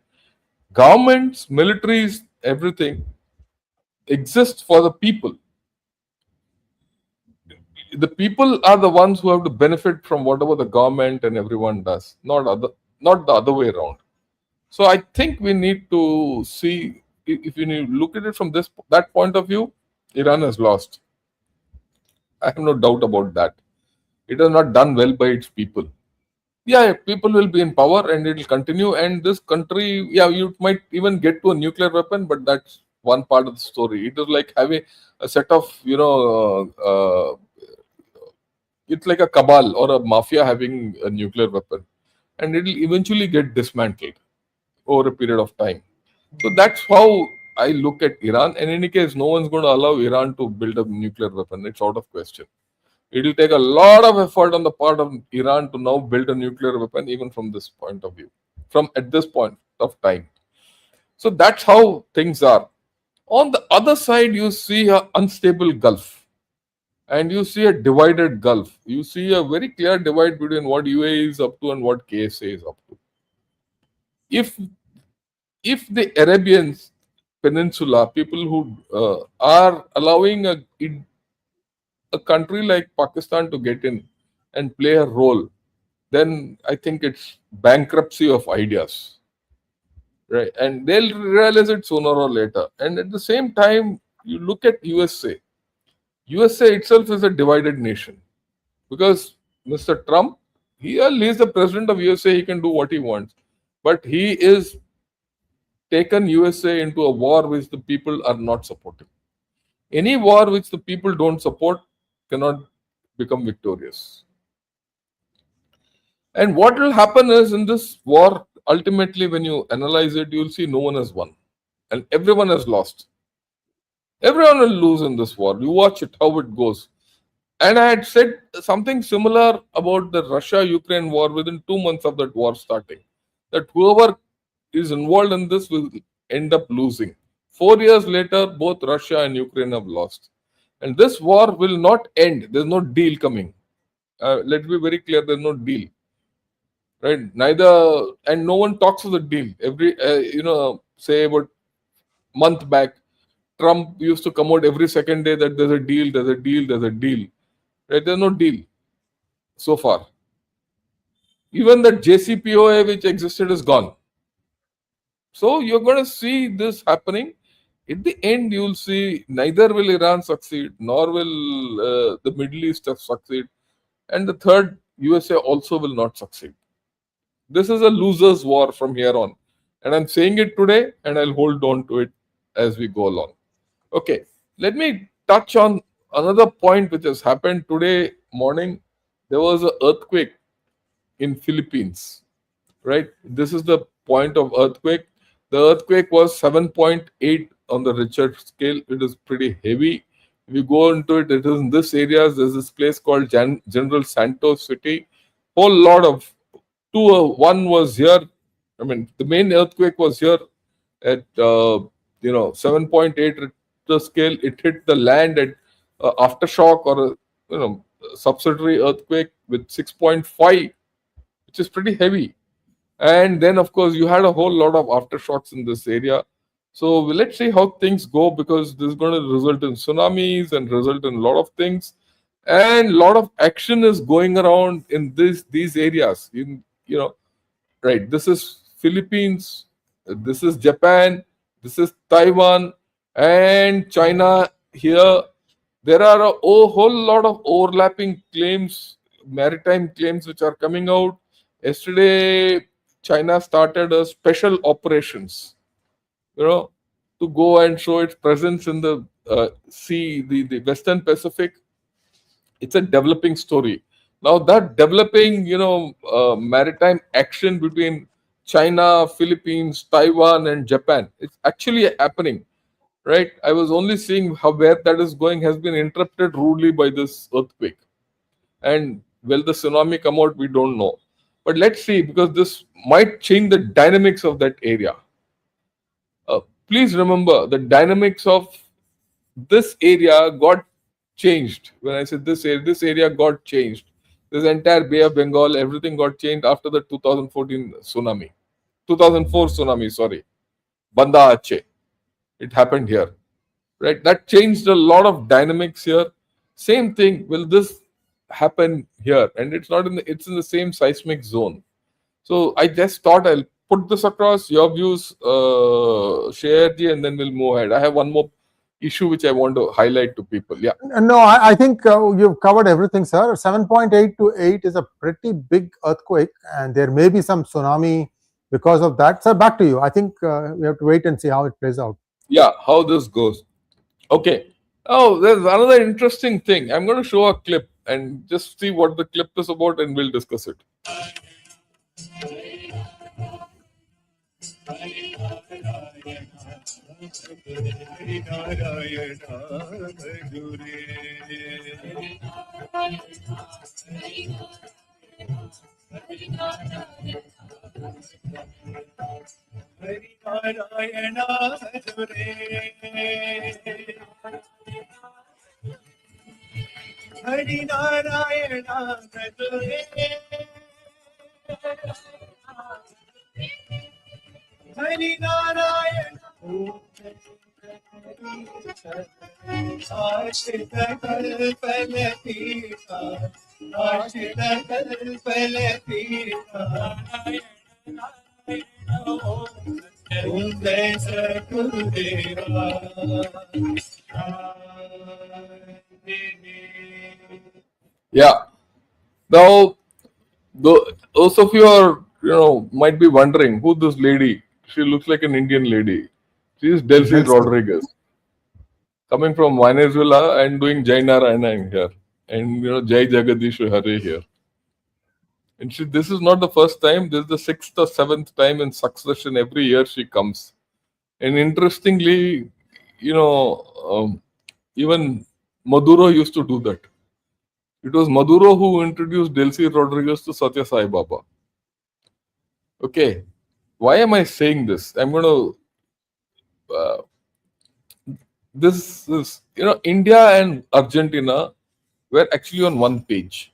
governments, militaries, everything exists for the people. The people are the ones who have to benefit from whatever the government and everyone does, not the other way around. So I think we need to see, if you look at it from that point of view, Iran has lost. I have no doubt about that. It has not done well by its people. Yeah, people will be in power and it will continue. And this country, you might even get to a nuclear weapon, but that's one part of the story. It is like having a set of, it's like a cabal or a mafia having a nuclear weapon, and it will eventually get dismantled over a period of time. So that's how I look at Iran. And in any case, no one's going to allow Iran to build a nuclear weapon. It's out of question. It will take a lot of effort on the part of Iran to now build a nuclear weapon, even from this point of view, from at this point of time. So that's how things are. On the other side, you see an unstable Gulf, and you see a divided Gulf. You see a very clear divide between what UAE is up to and what KSA is up to. If the Arabian Peninsula, people who are allowing a country like Pakistan to get in and play a role, then I think it's bankruptcy of ideas, right? And they'll realize it sooner or later. And at the same time, you look at USA. USA itself is a divided nation because Mr. Trump, he's the president of USA. He can do what he wants, but he is taken USA into a war which the people are not supporting. Any war which the people don't support cannot become victorious. And what will happen is, in this war, ultimately, when you analyze it, you'll see no one has won and everyone has lost. Everyone will lose in this war. You watch it, how it goes. And I had said something similar about the Russia-Ukraine war within 2 months of that war starting, that whoever is involved in this will end up losing. 4 years later, both Russia and Ukraine have lost. And this war will not end. There's no deal coming. Let's be very clear, there's no deal. Right? Neither, and no one talks of the deal. Say about a month back, Trump used to come out every second day that there's a deal, there's a deal, there's a deal. Right? There's no deal so far. Even the 𝗔𝗍𝗍𝗂𝗍 which existed is gone. So you're going to see this happening. At the end, you'll see neither will Iran succeed, nor will the Middle East succeed. And the third, USA also will not succeed. This is a loser's war from here on. And I'm saying it today, and I'll hold on to it as we go along. Okay, let me touch on another point which has happened today morning. There was an earthquake in Philippines, right? This is the point of earthquake. The earthquake was 7.8 on the Richter scale. It is pretty heavy. If you go into it, it is in this area. There's this place called General Santos City. Whole lot of one was here. I mean, the main earthquake was here at 7.8 Richter scale. It hit the land at aftershock or a subsidiary earthquake with 6.5, which is pretty heavy. And then, of course, you had a whole lot of aftershocks in this area. So let's see how things go, because this is going to result in tsunamis and result in a lot of things. And a lot of action is going around in these areas. Right? This is Philippines, this is Japan, this is Taiwan, and China here. There are a whole lot of overlapping claims, maritime claims, which are coming out. Yesterday, China started a special operations, to go and show its presence in the sea, the Western Pacific. It's a developing story. Now that developing, maritime action between China, Philippines, Taiwan, and Japan, it's actually happening, right? I was only seeing where that is going has been interrupted rudely by this earthquake. And will the tsunami come out? We don't know. But let's see, because this might change the dynamics of that area. Please remember, the dynamics of this area got changed. When I said this area got changed. This entire Bay of Bengal, everything got changed after the 2004 tsunami, sorry. Banda Aceh. It happened here. Right? That changed a lot of dynamics here. Same thing, will this happen here? And it's not it's in the same seismic zone. So I just thought I'll put this across, your views, Shreya, and then we'll move ahead. I have one more issue which I want to highlight to people. Yeah. No, I think you've covered everything, sir. 7.8 to 8 is a pretty big earthquake, and there may be some tsunami because of that. Sir, back to you. I think we have to wait and see how it plays out. Yeah, how this goes. Okay. Oh, there's another interesting thing. I'm going to show a clip and just see what the clip is about, and we'll discuss it. Yeah. Now, those of you are, might be wondering who this lady. She looks like an Indian lady. She is 𝗟𝗪𝗏 Rodriguez, coming from Venezuela and doing Jai Narayana here, and 𝗤𝗘𝗙𝗘𝗐𝗍𝗫 here. And this is not the first time. This is the 6th or 7th time in succession. Every year she comes. And interestingly, even Maduro used to do that. It was Maduro who introduced 𝗟𝗪𝗏 Rodriguez to Satya Sai Baba. Okay, why am I saying this? I'm going to. This is, India and Argentina were actually on one page.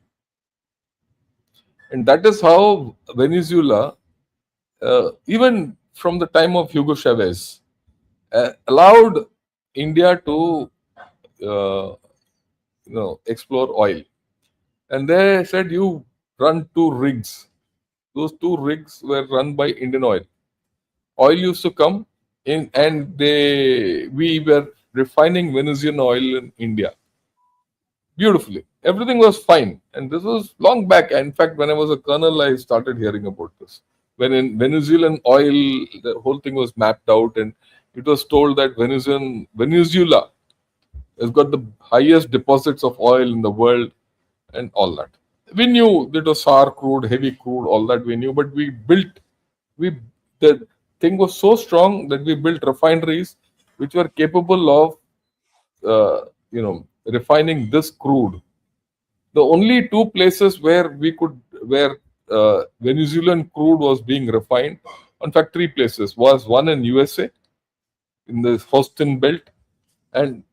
And that is how Venezuela, even from the time of Hugo Chavez, allowed India to, explore oil. And they said, you run 2 rigs. Those 2 rigs were run by Indian Oil. Oil used to come in, and we were refining Venezuelan oil in India beautifully. Everything was fine. And this was long back. In fact, when I was a colonel, I started hearing about this. When in Venezuelan oil, the whole thing was mapped out, and it was told that Venezuela has got the highest deposits of oil in the world and all that. We knew that it was sour crude, heavy crude, all that we knew, but the thing was so strong that we built refineries which were capable of, refining this crude. The only 2 places where Venezuelan crude was being refined, in fact 3 places, was one in USA, in the Houston belt, and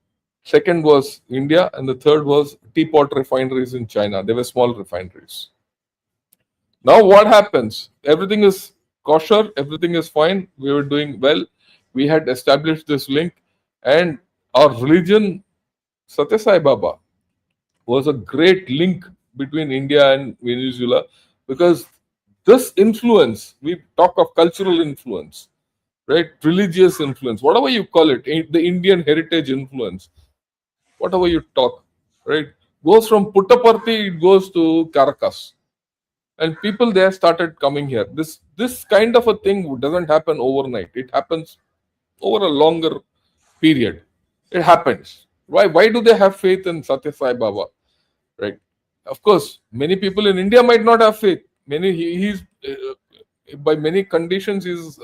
second was India, and the third was teapot refineries in China. They were small refineries. Now what happens? Everything is kosher, everything is fine, we were doing well, we had established this link, and our religion, Satya Sai Baba, was a great link between India and Venezuela, because this influence, we talk of cultural influence, right? Religious influence, whatever you call it, the Indian heritage influence, whatever you talk, right? Goes from Puttaparthi, it goes to Caracas. And people there started coming here. This kind of a thing doesn't happen overnight. It happens over a longer period. It happens. Why do they have faith in Satya Sai Baba? Right? Of course, many people in India might not have faith. He's by many conditions he's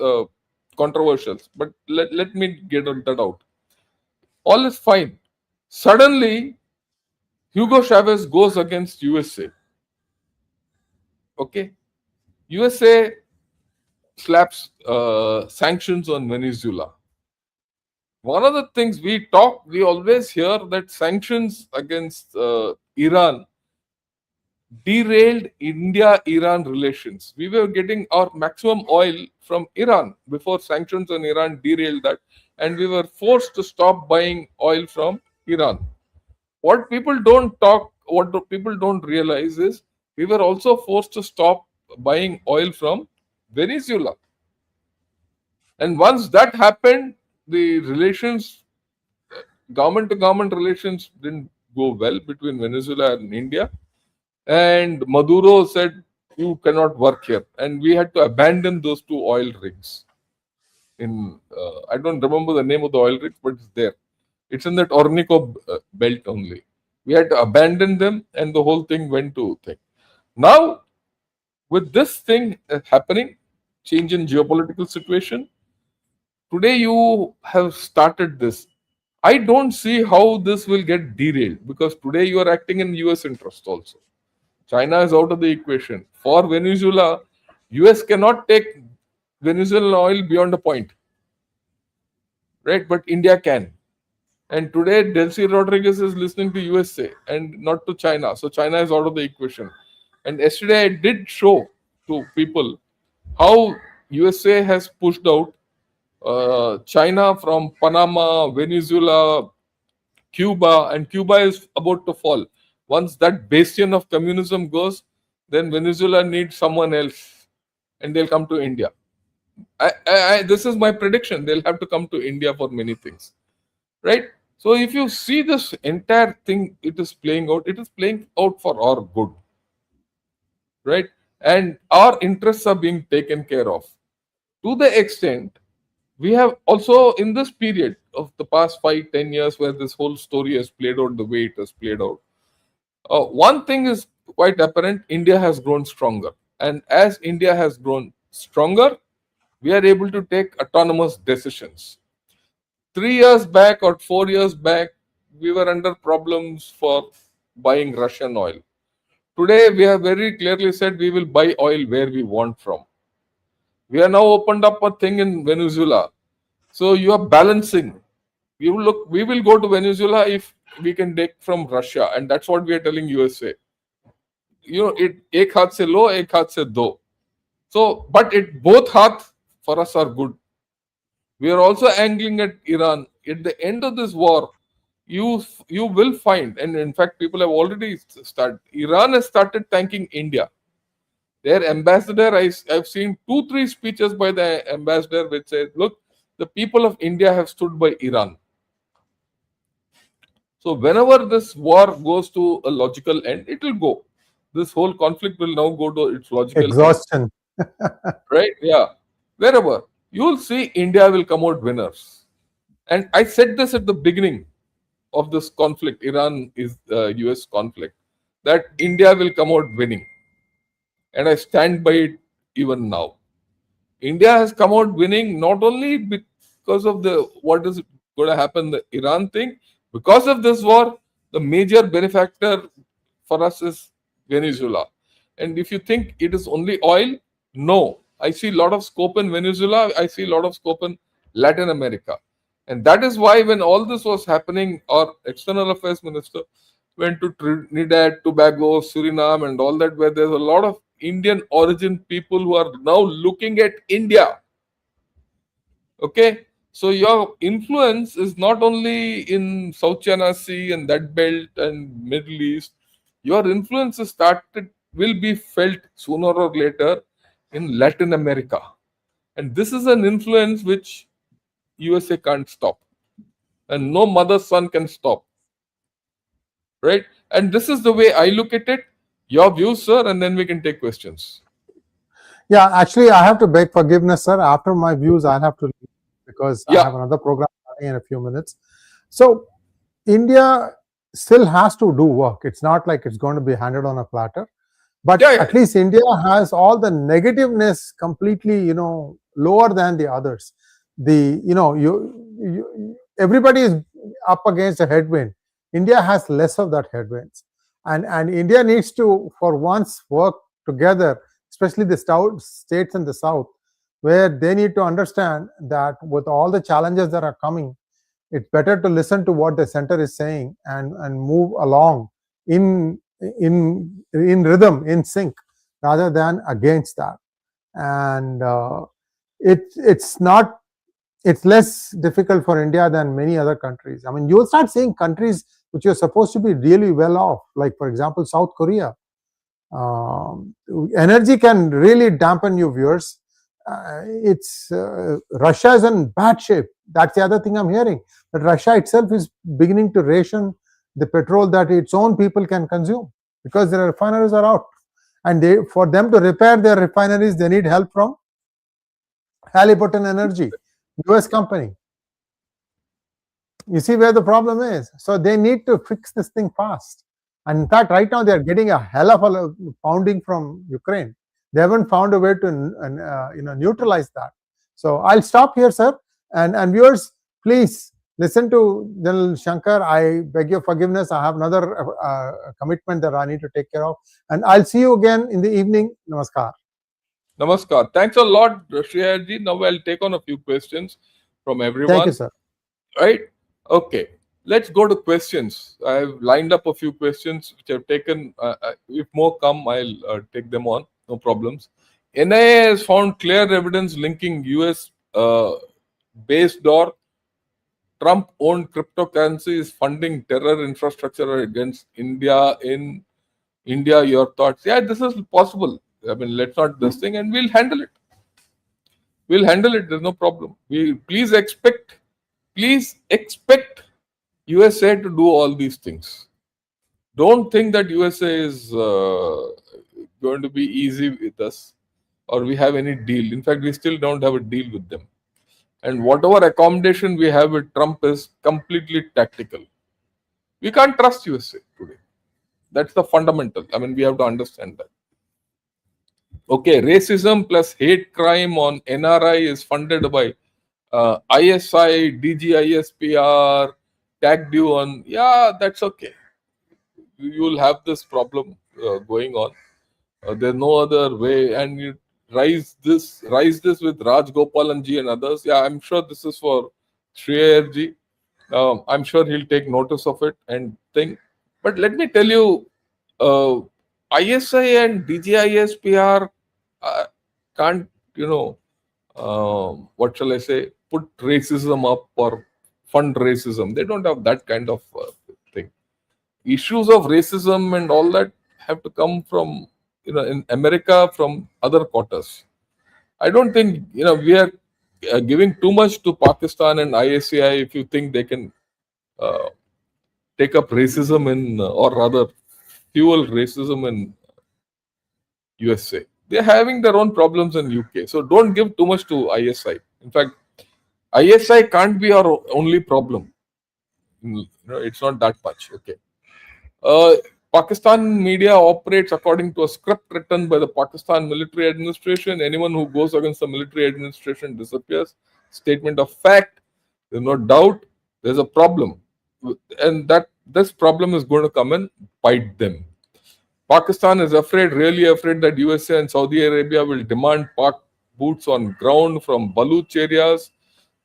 controversial. But let me get that out. All is fine. Suddenly, Hugo Chavez goes against USA. Okay, USA slaps sanctions on Venezuela. One of the things we always hear that sanctions against Iran derailed India-Iran relations. We were getting our maximum oil from Iran before sanctions on Iran derailed that, and we were forced to stop buying oil from Iran. What people don't realize is we were also forced to stop buying oil from Venezuela. And once that happened, the relations, government to government relations, didn't go well between Venezuela and India. And Maduro said, you cannot work here. And we had to abandon those 2 oil rigs. I don't remember the name of the oil rigs, but it's there. It's in that 𝗟𝗏𝗿𝗀𝗻 only. We had to abandon them, and the whole thing went to thing. Now, with this thing happening, change in geopolitical situation, today you have started this. I don't see how this will get derailed, because today you are acting in US interest also. China is out of the equation. For Venezuela, US cannot take Venezuelan oil beyond a point, right? But India can. And today, 𝗟𝗏𝗙𝗖𝗎 Rodriguez is listening to USA and not to China. So China is out of the equation. And yesterday, I did show to people how USA has pushed out China from Panama, Venezuela, Cuba, and Cuba is about to fall. Once that bastion of communism goes, then Venezuela needs someone else, and they'll come to India. This is my prediction. They'll have to come to India for many things, right? So if you see this entire thing, it is playing out. It is playing out for our good, right? And our interests are being taken care of. To the extent, we have also in this period of the past 5-10 years where this whole story has played out the way it has played out, one thing is quite apparent: India has grown stronger. And as India has grown stronger, we are able to take autonomous decisions. 3 years back or 4 years back, we were under problems for buying Russian oil. Today, we have very clearly said we will buy oil where we want from. We are now opened up a thing in Venezuela. So you are balancing. We will go to Venezuela if we can take from Russia, and that's what we are telling USA. You know, it ek haath se lo, ek haath se do. So, but both haath for us are good. We are also angling at Iran. At the end of this war, you will find, and in fact, people have already started. Iran has started thanking India. Their ambassador, I've seen 2-3 speeches by the ambassador which says, look, the people of India have stood by Iran. So whenever this war goes to a logical end, it will go. This whole conflict will now go to its logical exhaustion. end. Right? Yeah. Wherever, you will see India will come out winners. And I said this at the beginning of this conflict, Iran is US conflict, that India will come out winning. And I stand by it even now. India has come out winning not only because of what is going to happen, the Iran thing. Because of this war, the major benefactor for us is Venezuela. And if you think it is only oil, no. I see a lot of scope in Venezuela. I see a lot of scope in Latin America. And that is why when all this was happening, our external affairs minister went to Trinidad, Tobago, Suriname and all that, where there's a lot of Indian origin people who are now looking at India. Okay, so your influence is not only in South China Sea and that belt and Middle East. Your influence will be felt sooner or later in Latin America. And this is an influence which USA can't stop. And no mother's son can stop. Right? And this is the way I look at it. Your views, sir, and then we can take questions. Yeah, actually, I have to beg forgiveness, sir. After my views, I'll have to leave because I have another program starting in a few minutes. So, India still has to do work. It's not like it's going to be handed on a platter. But at least India has all the negativeness completely, lower than the others. Everybody is up against a headwind. India has less of that headwinds. And India needs to, for once, work together, especially the states in the south, where they need to understand that with all the challenges that are coming, it's better to listen to what the center is saying and move along in rhythm, in sync, rather than against that. And it's less difficult for India than many other countries. I mean, you'll start seeing countries which are supposed to be really well off, like, for example, South Korea. Energy can really dampen your viewers. Russia is in bad shape. That's the other thing I'm hearing, that Russia itself is beginning to ration the petrol that its own people can consume because their refineries are out. And for them to repair their refineries, they need help from Halliburton Energy, US company. You see where the problem is. So they need to fix this thing fast. And in fact, right now they are getting a hell of a pounding from Ukraine. They haven't found a way to neutralize that. So I'll stop here, sir. And viewers, please listen to General Shankar. I beg your forgiveness. I have another commitment that I need to take care of. And I'll see you again in the evening. Namaskar. Namaskar. Thanks a lot, Sree Iyer ji. Now I'll take on a few questions from everyone. Thank you, sir. Right? Okay. Let's go to questions. I've lined up a few questions which I've taken. If more come, I'll take them on. No problems. NIA has found clear evidence linking US based or Trump-owned cryptocurrency is funding terror infrastructure against India in India. Your thoughts? Yeah, this is possible. I mean, let's not this thing, and we'll handle it. We'll handle it. There's no problem. Please expect USA to do all these things. Don't think that USA is going to be easy with us, or we have any deal. In fact, we still don't have a deal with them. And whatever accommodation we have with Trump is completely tactical. We can't trust USA today. That's the fundamental. I mean, we have to understand that. Okay, racism plus hate crime on NRI is funded by ISI, DGISPR, tag due on. Yeah, that's okay. You will have this problem going on. There's no other way. And you rise this with Raj Gopalan ji and others. Yeah, I'm sure this is for Sree Iyer ji. I'm sure he'll take notice of it and think. But let me tell you, ISI and DGISPR can't, what shall I say, put racism up or fund racism. They don't have that kind of thing. Issues of racism and all that have to come from, in America, from other quarters. I don't think, we are giving too much to Pakistan and ISI if you think they can take up racism in, or rather fuel racism in USA. They're having their own problems in UK. So don't give too much to ISI. In fact, ISI can't be our only problem. It's not that much. Okay. Pakistan media operates according to a script written by the Pakistan military administration. Anyone who goes against the military administration disappears. Statement of fact. There's no doubt. There's a problem. And that this problem is going to come and bite them. Pakistan is really afraid that USA and Saudi Arabia will demand Pak boots on ground from Baluch areas.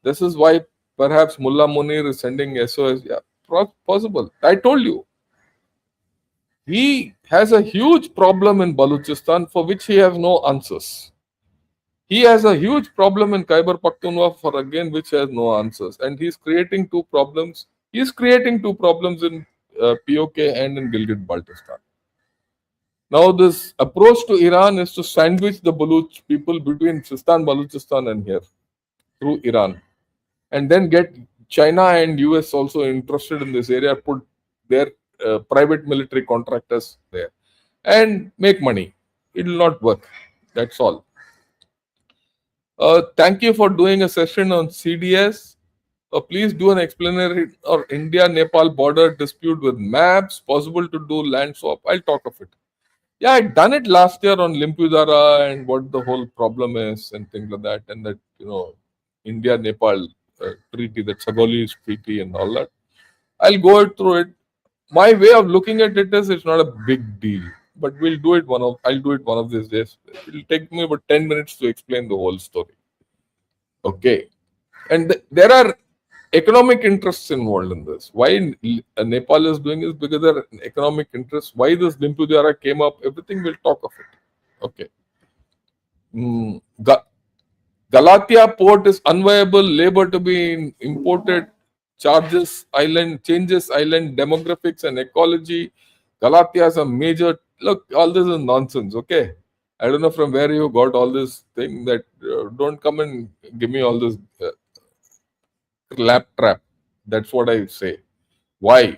This is why perhaps Mullah Munir is sending SOS. Yeah, possible. I told you. He has a huge problem in Baluchistan for which he has no answers. He has a huge problem in Khyber Pakhtunkhwa for again which has no answers. And he's creating two problems. He's creating two problems in POK and in Gilgit-Baltistan. Now, this approach to Iran is to sandwich the Baluch people between Sistan, Baluchistan and here through Iran. And then get China and US also interested in this area, put their private military contractors there and make money. It will not work. That's all. Thank you for doing a session on CDS. Please do an explanatory or India-Nepal border dispute with maps. Possible to do land swap. I'll talk of it. Yeah, I'd done it last year on Limpudara and what the whole problem is and things like that. And that, India-Nepal treaty, that Sagoli's treaty and all that. I'll go through it. My way of looking at it is it's not a big deal. But I'll do it one of these days. It'll take me about 10 minutes to explain the whole story. Okay. And there are economic interests involved in this. Why Nepal is doing is because there are economic interests. Why this Limpudara came up, everything we'll talk of it. Okay. Galatia port is unviable, labor to be imported, changes island demographics and ecology. Galatia is a major, look, all this is nonsense, okay? I don't know from where you got all this thing that don't come and give me all this lap trap. That's what I say. Why?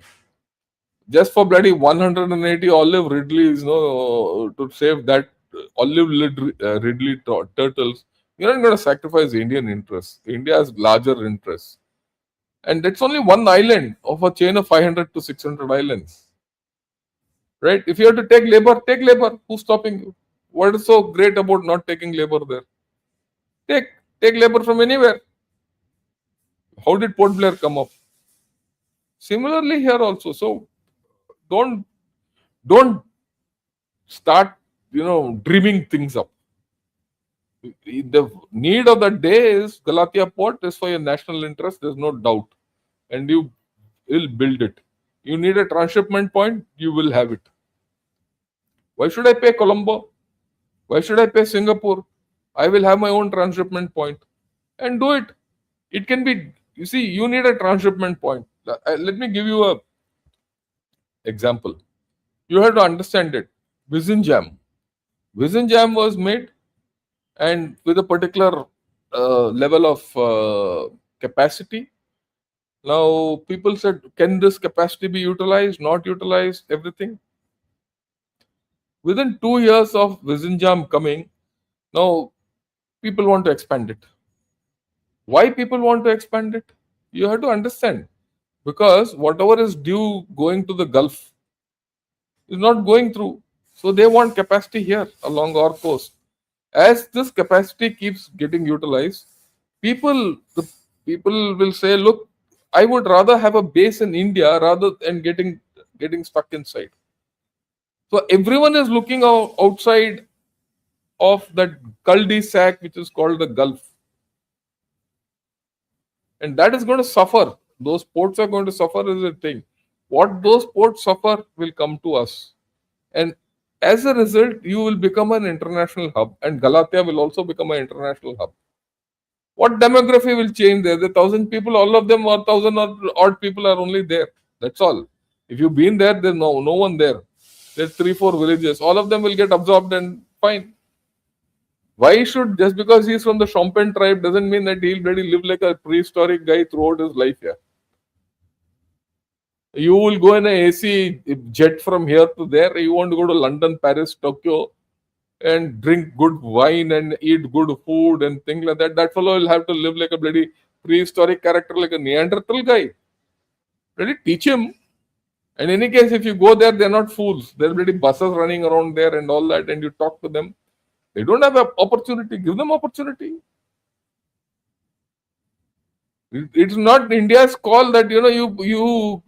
Just for bloody 180 olive ridleys, to save that olive ridley turtles, you're not going to sacrifice Indian interests. India has larger interests. And that's only one island of a chain of 500 to 600 islands. Right? If you have to take labor, take labor. Who's stopping you? What is so great about not taking labor there? Take take labor from anywhere. How did Port Blair come up? Similarly here also. So don't don't start dreaming things up. The need of the day is Galatia Port is for your national interest. There's no doubt, and you will build it. You need a transshipment point. You will have it. Why should I pay Colombo? Why should I pay Singapore? I will have my own transshipment point and do it. It can be. You see, you need a transshipment point. Let me give you a example. You have to understand it. Vizinjam. Vizinjam was made, and with a particular level of capacity. Now, people said, can this capacity be utilized, not utilized, everything? Within 2 years of Vizinjam coming, now people want to expand it. Why people want to expand it? You have to understand. Because whatever is due going to the Gulf is not going through. So they want capacity here along our coast. As this capacity keeps getting utilized, the people will say, look, I would rather have a base in India rather than getting stuck inside. So everyone is looking outside of that cul-de-sac, which is called the Gulf. And that is going to suffer. Those ports are going to suffer as a thing. What those ports suffer will come to us. And as a result, you will become an international hub, and Galatia will also become an international hub. What demography will change there? The 1,000 people, all of them or 1,000 odd people are only there. That's all. If you've been there, there's no one there. There's 3-4 villages. All of them will get absorbed and fine. Why should, just because he's from the Shompen tribe, doesn't mean that he'll really live like a prehistoric guy throughout his life here. You will go in an AC jet from here to there. You want to go to London, Paris, Tokyo, and drink good wine and eat good food and things like that. That fellow will have to live like a bloody prehistoric character, like a Neanderthal guy. Really teach him. In any case, if you go there, they're not fools. There will be buses running around there and all that, and you talk to them. They don't have an opportunity. Give them opportunity. It's not India's call that you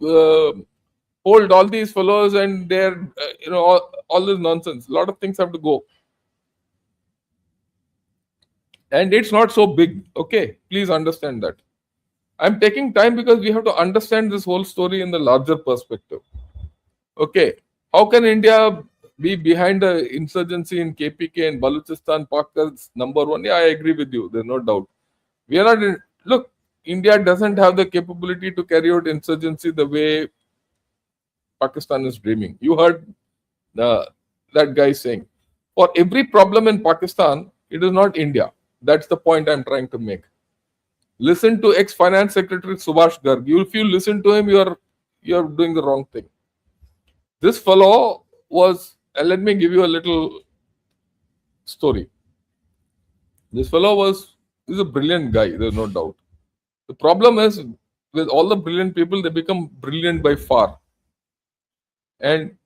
hold all these fellows and they're all this nonsense. A lot of things have to go, and it's not so big. Okay, please understand that. I'm taking time because we have to understand this whole story in the larger perspective. Okay, how can India be behind the insurgency in KPK and Baluchistan? Pakistan's number one. Yeah, I agree with you. There's no doubt. We are not look. India doesn't have the capability to carry out insurgency the way Pakistan is dreaming. You heard that guy saying, for every problem in Pakistan, it is not India. That's the point I'm trying to make. Listen to ex-finance secretary Subhash Garg. If you listen to him, you're doing the wrong thing. This fellow was, and let me give you a little story. This fellow is a brilliant guy, there's no doubt. The problem is, with all the brilliant people, they become brilliant by far. And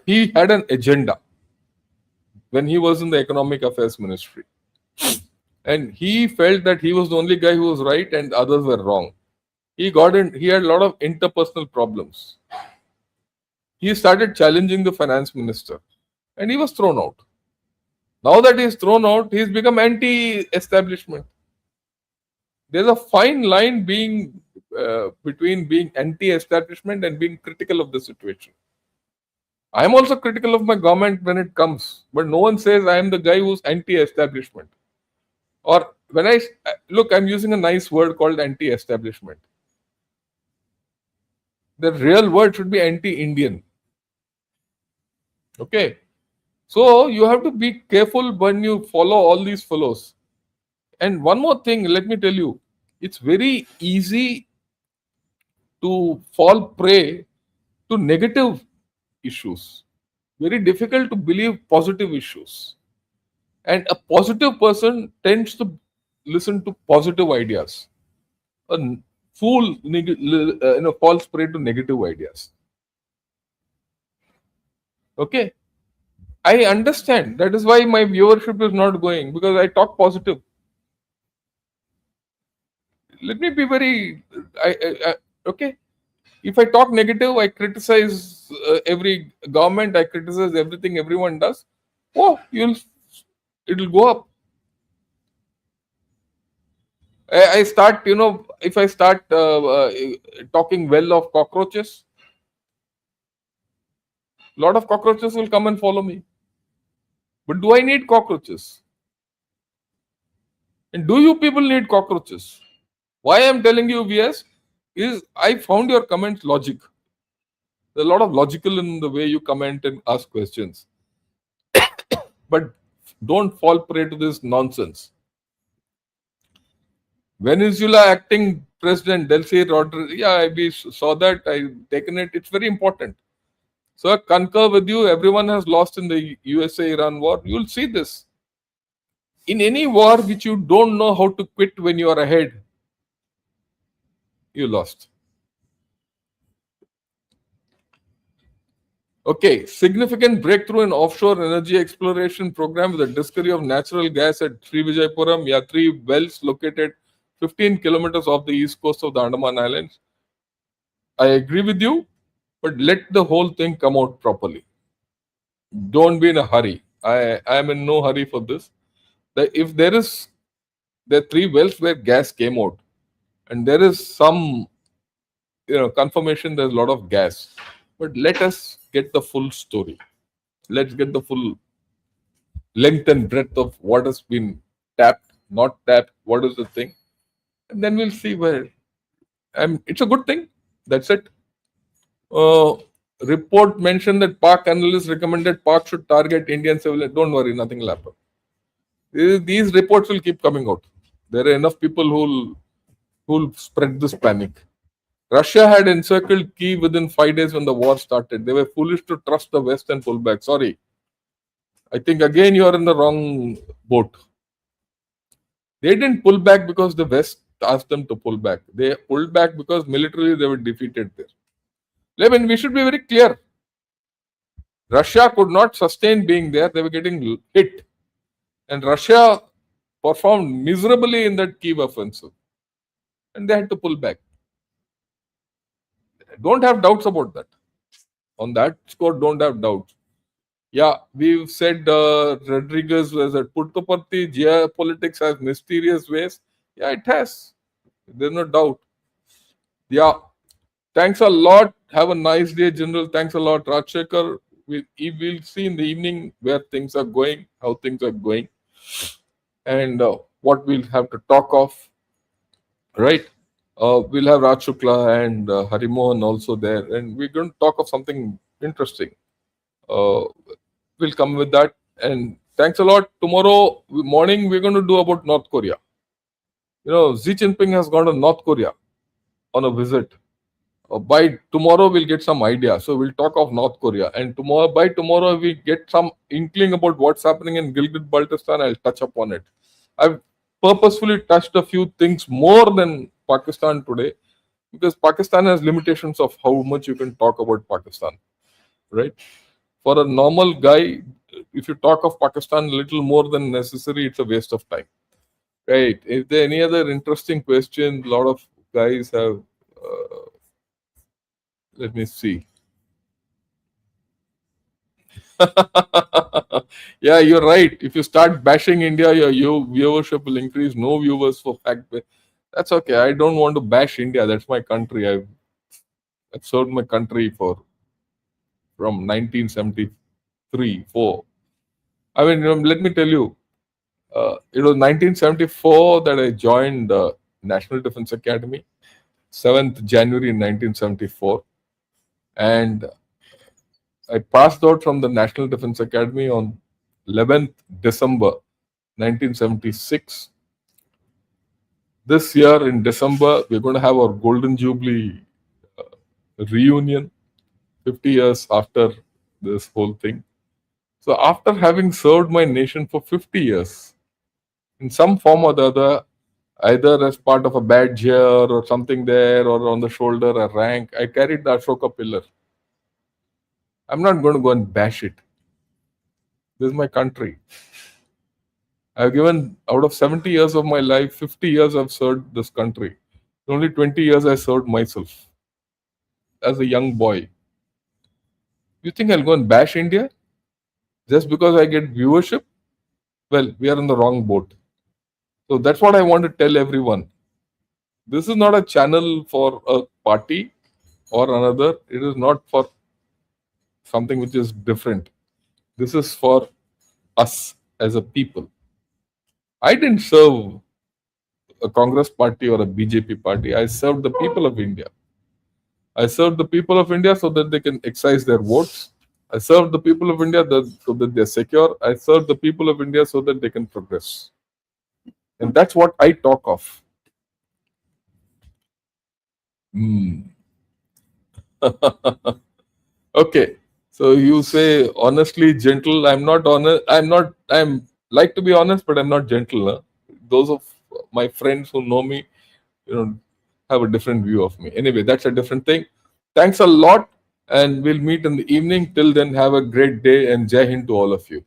he had an agenda when he was in the Economic Affairs Ministry. And he felt that he was the only guy who was right and others were wrong. He had a lot of interpersonal problems. He started challenging the finance minister and he was thrown out. Now that he is thrown out, he's become anti-establishment. There's a fine line between being anti-establishment and being critical of the situation. I am also critical of my government when it comes, but no one says I am the guy who's anti-establishment. Or when I'm using a nice word called anti-establishment. The real word should be anti-Indian. Okay. So you have to be careful when you follow all these fellows. And one more thing, let me tell you, it's very easy to fall prey to negative issues. Very difficult to believe positive issues. And a positive person tends to listen to positive ideas. fool, falls prey to negative ideas. Okay, I understand. That is why my viewership is not going, because I talk positive. Let me be very, okay. If I talk negative, I criticize every government. I criticize everything everyone does. Oh, it'll go up. I start, if I start talking well of cockroaches, a lot of cockroaches will come and follow me. But do I need cockroaches? And do you people need cockroaches? Why I am telling you yes is I found your comments logic. There's a lot of logical in the way you comment and ask questions. But don't fall prey to this nonsense. Venezuela acting president 𝗟𝗏𝗙 Rodriguez, yeah, we saw that. I've taken it. It's very important. So I concur with you. Everyone has lost in the USA-Iran war. You'll see this. In any war which you don't know how to quit when you are ahead, you lost. Okay, significant breakthrough in offshore energy exploration program with the discovery of natural gas at Sree Vijaypuram. Yeah, 3 wells located 15 kilometers off the east coast of the Andaman Islands. I agree with you, but let the whole thing come out properly. Don't be in a hurry. I am in no hurry for this. If there are 3 wells where gas came out, and there is some confirmation there's a lot of gas, but let us get the full story. Let's get the full length and breadth of what has been tapped, not tapped, what is the thing, and then we'll see where. It's a good thing. That's it. Report mentioned that Pak analysts recommended Pak should target Indian civilians. Don't worry, nothing will happen. These reports will keep coming out. There are enough people who'll spread this panic. Russia had encircled Kyiv within 5 days when the war started. They were foolish to trust the West and pull back. Sorry. I think again you are in the wrong boat. They didn't pull back because the West asked them to pull back. They pulled back because militarily they were defeated there. Levin, we should be very clear. Russia could not sustain being there. They were getting hit. And Russia performed miserably in that Kyiv offensive. And they had to pull back. Don't have doubts about that. On that score, don't have doubts. Yeah, we've said Rodriguez was at Puttaparthi. Geopolitics has mysterious ways. Yeah, it has. There's no doubt. Yeah. Thanks a lot. Have a nice day, General. Thanks a lot, Rajshekhar. We'll see in the evening where things are going, how things are going, and what we'll have to talk of. Right? We'll have Raj Shukla and Harimohan also there, and we're going to talk of something interesting. We'll come with that. And thanks a lot. Tomorrow morning, we're going to do about North Korea. Xi Jinping has gone to North Korea on a visit. By tomorrow, we'll get some idea. So we'll talk of North Korea. And by tomorrow, we get some inkling about what's happening in Gilgit-Baltistan. I'll touch upon it. I've purposefully touched a few things more than Pakistan today, because Pakistan has limitations of how much you can talk about Pakistan, right? For a normal guy, if you talk of Pakistan a little more than necessary, it's a waste of time, right? If there are any other interesting questions, a lot of guys have, let me see. Yeah, you're right. If you start bashing India, your viewership will increase. No viewers for fact. That's okay. I don't want to bash India. That's my country. I've served my country from 1973, 4. I mean, let me tell you, it was 1974 that I joined the National Defense Academy, 7th January 1974. And I passed out from the National Defense Academy on 11th December 1976. This year in December, we're going to have our Golden Jubilee reunion, 50 years after this whole thing. So after having served my nation for 50 years, in some form or the other, either as part of a badge here or something there, or on the shoulder, a rank. I carried the Ashoka pillar. I'm not going to go and bash it. This is my country. I've given, out of 70 years of my life, 50 years I've served this country. Only 20 years I served myself as a young boy. You think I'll go and bash India just because I get viewership? Well, we are in the wrong boat. So that's what I want to tell everyone. This is not a channel for a party or another. It is not for something which is different. This is for us as a people. I didn't serve a Congress party or a BJP party. I served the people of India. I served the people of India so that they can exercise their votes. I served the people of India so that they're secure. I served the people of India so that they can progress. And that's what I talk of. Okay. So you say honestly, gentle. I'm not honest. I'm like to be honest, but I'm not gentle. Huh? Those of my friends who know me, have a different view of me. Anyway, that's a different thing. Thanks a lot, and we'll meet in the evening. Till then, have a great day, and Jai Hind to all of you.